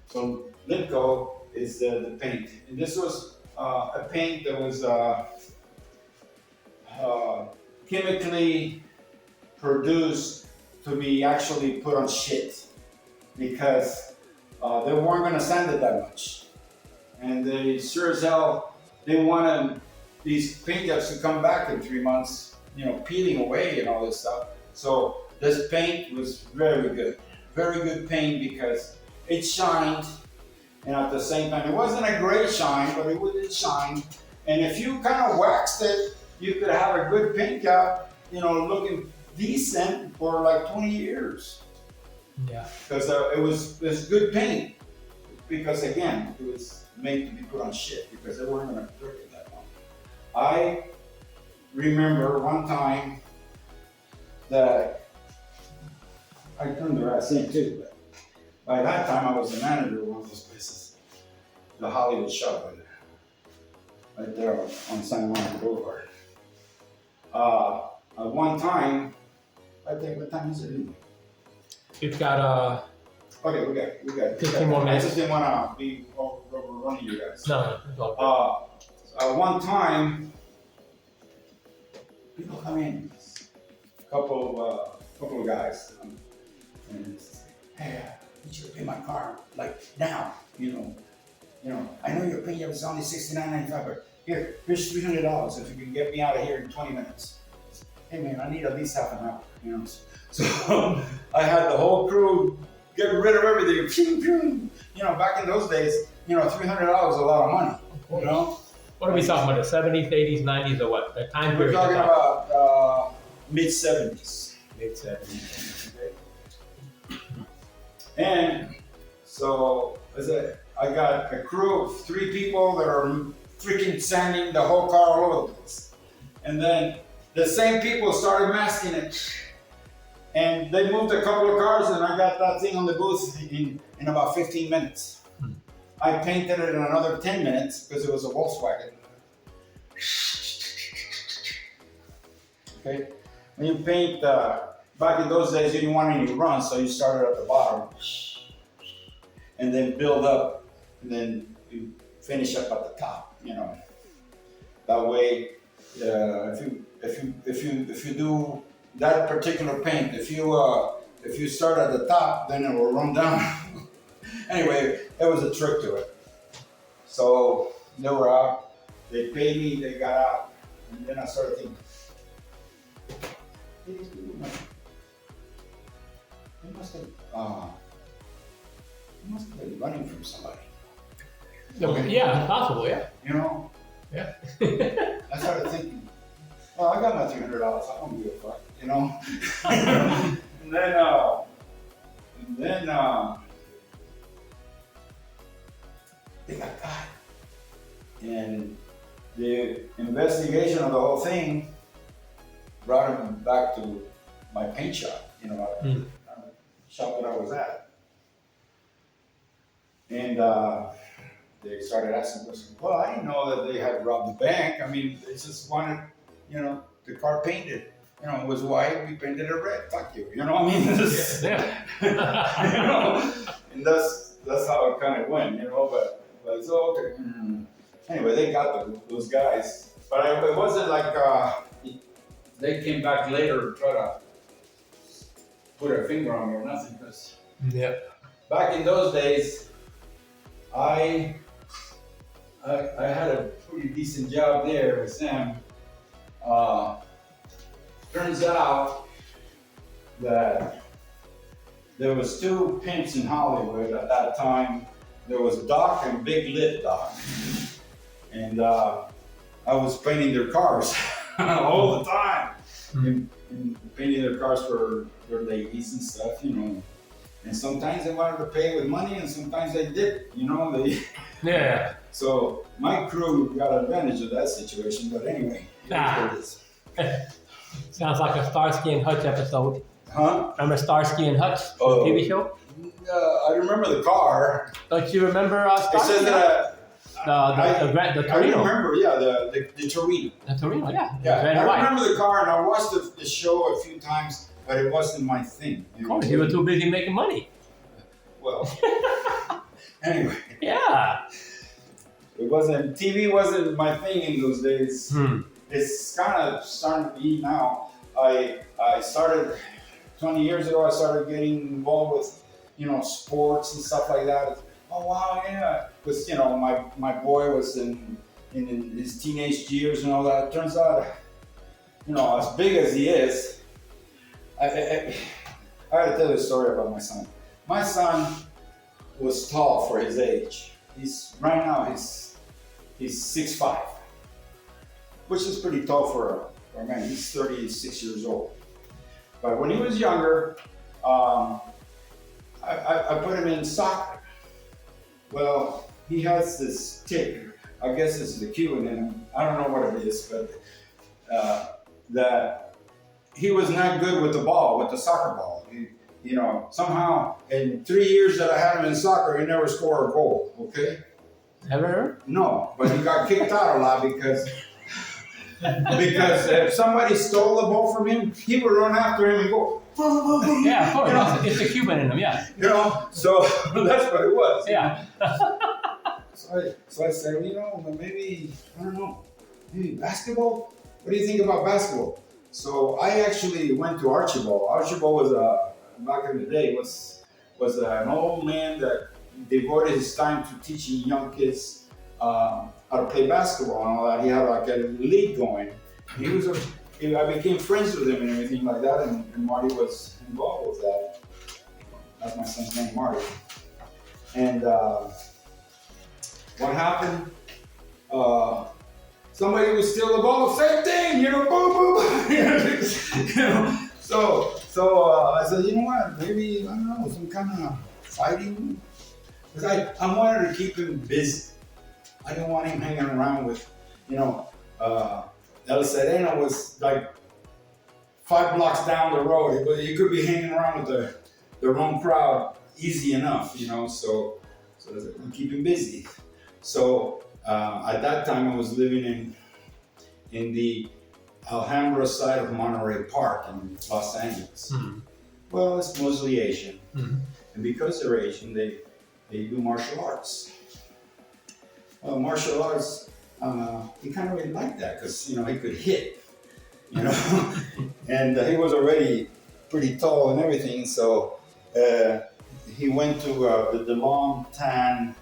So Limco is the paint. And this was a paint that was chemically produced to be actually put on shit, because they weren't going to sand it that much, and they sure as hell they wanted these paint jobs to come back in 3 months, you know, peeling away and all this stuff. So this paint was very good paint, because it shined, and at the same time it wasn't a great shine, but it would shine. And if you kind of waxed it, you could have a good paint job, you know, looking decent for like 20 years. Yeah. Because it was good paint. Because again, it was made to be put on shit, because they weren't going to work it that long. I remember one time that I turned the right thing too, but by that time I was the manager of one of those places, the Hollywood shop right there on San Juan Boulevard. At one time, I think, what time is it? You've got Okay, we got 15 more I minutes. just didn't want to be overrunning you guys. No, it's all good. One time, people come in, couple of guys, and hey, you should pay my car like now, you know. I know your pay is only $69.95, but here's $300 if you can get me out of here in 20 minutes. Hey man, I need at least half an hour, you know. So I had the whole crew get rid of everything. Pew, pew. You know, back in those days, you know, $300 is a lot of money. You know. What are we talking about? The 70s, 80s, 90s, or what? The time We're period. talking about mid-70s. Mid-70s. And so, I got a crew of 3 people that are freaking sanding the whole car all over the place. And then the same people started masking it. And they moved a couple of cars, and I got that thing on the booth in about 15 minutes. I painted it in another 10 minutes because it was a Volkswagen. Okay, when you paint, back in those days you didn't want any runs, so you started at the bottom and then build up, and then you finish up at the top. You know, that way Yeah, if you do that particular paint, if you start at the top, then it will run down. Anyway, there was a trick to it. So they were out, they paid me, they got out, and then I started thinking, they must have been running from somebody. Yeah, possible, yeah. You know? Yeah. I started thinking, well, I got my $300. I don't give a fuck, you know? and then they got caught. And the investigation of the whole thing brought him back to my paint shop, you know, shop that I was at. And they started asking questions. Well, I didn't know that they had robbed the bank. I mean, they just wanted, you know, the car painted. You know, it was white, we painted it red. Fuck you, you know what I mean? You know, and that's how it kind of went, you know, but it's okay. Anyway, they got those guys. But it wasn't like they came back later to try to put a finger on me or nothing. Because back in those days, I had a pretty decent job there with Sam. Turns out that there was two pimps in Hollywood at that time. There was Doc and Big Lip Doc. And I was painting their cars all the time. And painting their cars for their ladies and stuff, you know. And sometimes they wanted to pay with money and sometimes they did, you know. Yeah. So my crew got advantage of that situation, but anyway, it is. Sounds like a Starsky and Hutch episode. Huh? Remember Starsky and Hutch, the Oh. TV show? I remember the car. Don't you remember It Starsky says and Hutch? that The I Torino. remember, yeah, the Torino. The Torino, yeah. Yeah, Red and I white. remember the car and I watched the show a few times, but it wasn't my thing. Of course, you were too busy making money. Well, anyway, Yeah. TV wasn't my thing in those days. It's kind of starting to be now. I started 20 years ago. I started getting involved with, you know, sports and stuff like that. Oh wow, yeah. Because you know, my boy was in his teenage years and all that. It turns out, you know, as big as he is, I gotta tell you a story about my son. My son was tall for his age. He's 6'5", which is pretty tall for a man. He's 36 years old. But when he was younger, I put him in soccer. Well, he has this tick. I guess it's the Cuban in him. I don't know what it is, but that he was not good with the ball, with the soccer ball. You know, somehow in 3 years that I had him in soccer, he never scored a goal. Okay. Ever? No, but he got kicked out a lot because if somebody stole the ball from him, he would run after him and go. Yeah, of course. You know? It's the Cuban in them, yeah. You know, so that's what it was. Yeah. So I said, well, you know, maybe, I don't know, maybe basketball? What do you think about basketball? So I actually went to Archibald. Archibald was, back in the day, was an old man that devoted his time to teaching young kids how to play basketball and all that. He had like a league going. I became friends with him and everything like that, and Marty was involved with that. That's my son's name, Marty. And what happened? Somebody would steal the ball, same thing, you know, boom, boom, you know. So I said, you know what? Maybe, I don't know, some kind of fighting. Because I wanted to keep him busy. I didn't want him hanging around with, you know, El Sereno was like 5 blocks down the road. He could be hanging around with the wrong crowd easy enough, you know. So I said, I'll keep him busy. So at that time, I was living in the Alhambra side of Monterey Park in Los Angeles. Mm-hmm. Well, it's mostly Asian, and because they're Asian, they do martial arts. Martial arts he kind of really liked that because he could hit, you know, and he was already pretty tall and everything. So he went to the Long Tan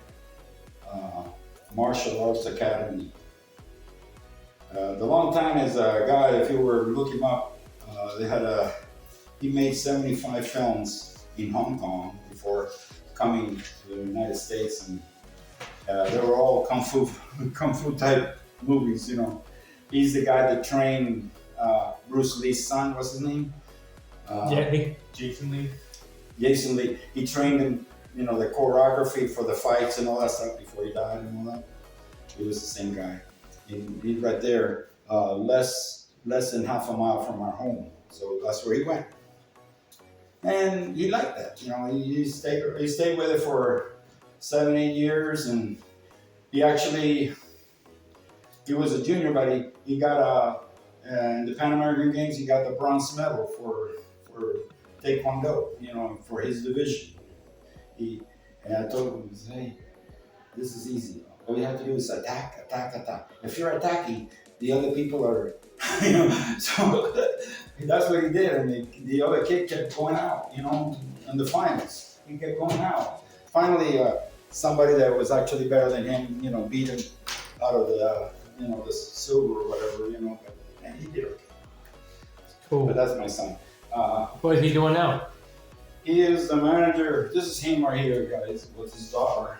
Martial Arts Academy. The Long Tan is a guy. If you were to look him up, he made 75 films in Hong Kong before coming to the United States, and they were all kung fu type movies. He's the guy that trained Bruce Lee's son. What's his name? Jason Lee. Jason Lee. He trained him, the choreography for the fights and all that stuff before he died and all that. He was the same guy. He's right there, less than half a mile from our home. So that's where he went. And he liked that. He stayed with it for 7-8 years, and he was a junior, but he got in the Pan American Games, he got the bronze medal for Taekwondo, for his division. And I told him, hey, this is easy. All you have to do is attack. If you're attacking, the other people are, so that's what he did. And the other kid kept going out, in the finals. He kept going out. Finally, somebody that was actually better than him, beat him out of the silver or whatever, and he did okay. Cool. But that's my son. What is he doing now? He is the manager. This is him right here, guys, with his daughter.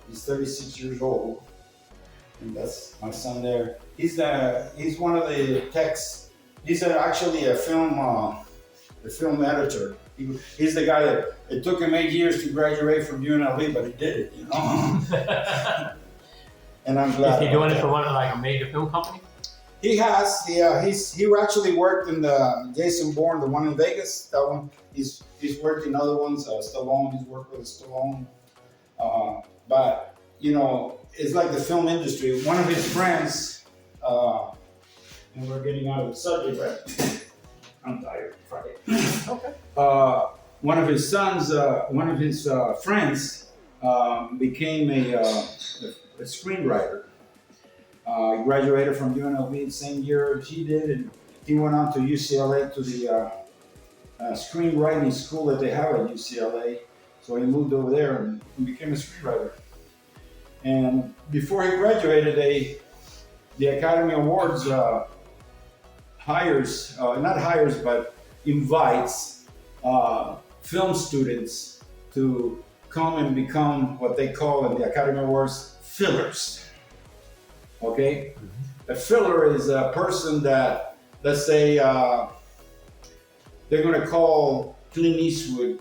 He's 36 years old, and that's my son there. He's one of the techs. He's actually a film editor. He's the guy that it took him 8 years to graduate from UNLV, but he did it, And I'm glad. Is he doing it for one of a major film company? He has. He actually worked in the Jason Bourne, the one in Vegas. That one. He's worked in other ones. Stallone. He's worked with Stallone. But it's like the film industry. One of his friends, and we're getting out of the subject, but I'm tired. Friday. Okay. One of his friends became a screenwriter. He graduated from UNLV the same year he did, and he went on to UCLA to the screenwriting school that they have at UCLA. So he moved over there and became a screenwriter. And before he graduated, the Academy Awards invites film students to come and become what they call in the Academy Awards fillers. Okay? A filler is a person that, let's say, they're going to call Clint Eastwood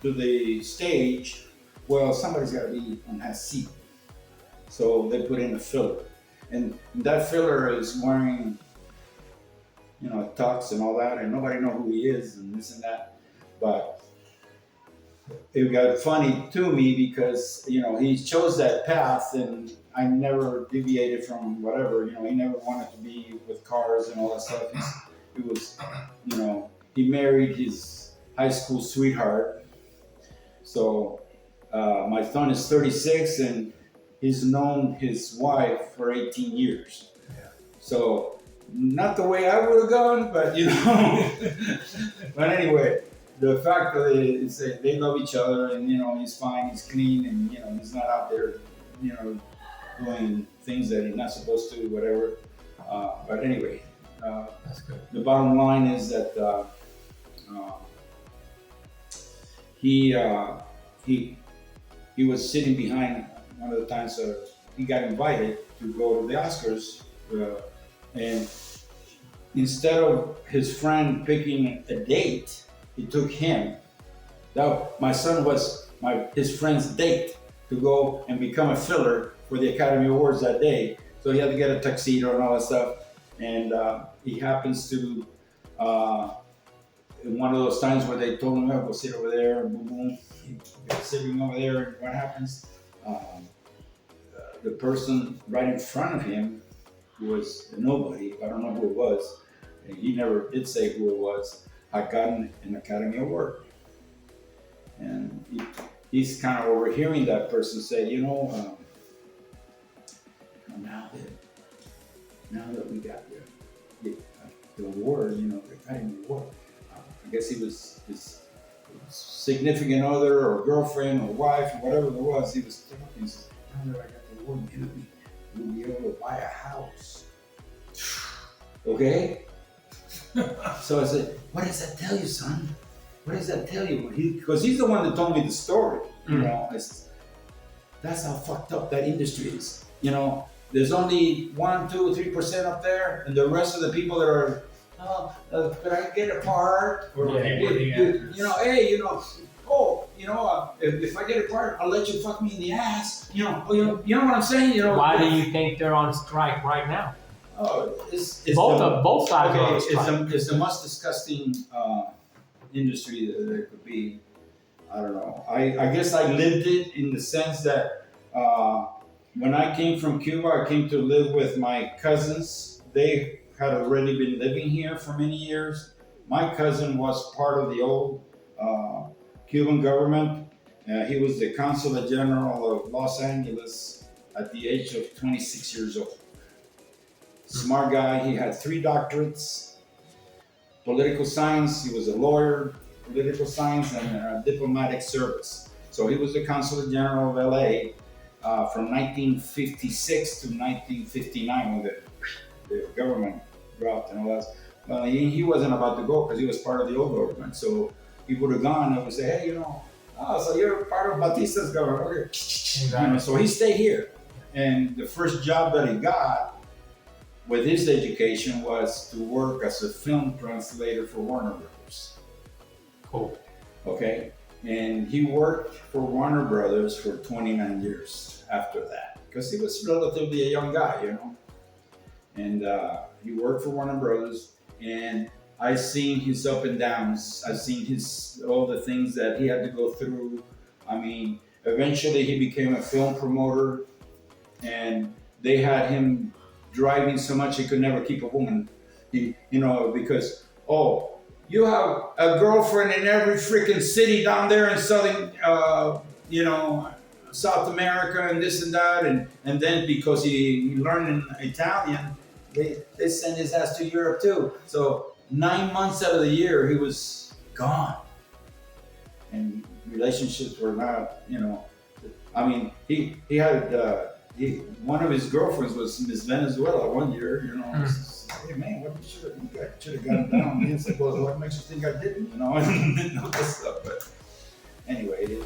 to the stage. Well, somebody's got to be on that seat. So they put in a filler. And that filler is wearing, a tux and all that, and nobody knows who he is and this and that. But it got funny to me because, he chose that path, and I never deviated from whatever. He never wanted to be with cars and all that stuff. He was, he married his high school sweetheart. So my son is 36, and he's known his wife for 18 years. Yeah. So not the way I would have gone, but But anyway, the fact that they love each other, and he's fine, he's clean, and he's not out there, doing things that he's not supposed to, whatever. But anyway, That's good. the bottom line is that he was sitting behind one of the times he got invited to go to the Oscars, and instead of his friend picking a date, he took him. Now, my son was his friend's date to go and become a filler for the Academy Awards that day. So he had to get a tuxedo and all that stuff. And he happens to, in one of those times where they told him, go sit over there, and boom, boom, he's sitting over there, and what happens? The person right in front of him was nobody, I don't know who it was, and he never did say who it was, had gotten an Academy Award. And he's kind of overhearing that person say, now now that we got the award, you know, the Academy Award, I guess he was his significant other or girlfriend or wife or whatever it was, he was talking, he says, now that I got the award, maybe we'll be able to buy a house. Okay? So I said, what does that tell you, son? What does that tell you? Because he's the one that told me the story. You know, that's how fucked up that industry is. You know, there's only 1%, 2%, 3% up there, and the rest of the people that are, could I get a part? Or, you know, hey, you know, if I get a part, I'll let you fuck me in the ass. You know what I'm saying? You know. Why do you think they're on strike right now? Oh, it's Both sides are on strike. it's the most disgusting industry that there could be. I don't know. I guess I lived it in the sense that when I came from Cuba, I came to live with my cousins. They had already been living here for many years. My cousin was part of the old Cuban government. He was the Consulate General of Los Angeles at the age of 26 years old. Smart guy. He had 3 doctorates. Political science. He was a lawyer. Political science and diplomatic service. So he was the Consulate General of LA from 1956 to 1959 when the government dropped and all that. Well, he wasn't about to go because he was part of the old government. So he would have gone and would say, hey, you know, so you're part of Batista's government. Okay. Exactly. You know, so he stayed here. And the first job that he got with his education was to work as a film translator for Warner Brothers. Cool. Okay, and he worked for Warner Brothers for 29 years after that because he was relatively a young guy, you know. And he worked for Warner Brothers, and I've seen his up and downs. I've seen all the things that he had to go through. I mean, eventually he became a film promoter, and they had him driving so much he could never keep a woman. Because you have a girlfriend in every freaking city down there in southern, South America and this and that. And then because he learned in Italian, they sent his ass to Europe too. So 9 months out of the year, he was gone. And relationships were not, I mean, he had, one of his girlfriends was Miss Venezuela one year, hey man, what should have gotten down on me and said, well, what makes you think I didn't, and all this stuff. But anyway,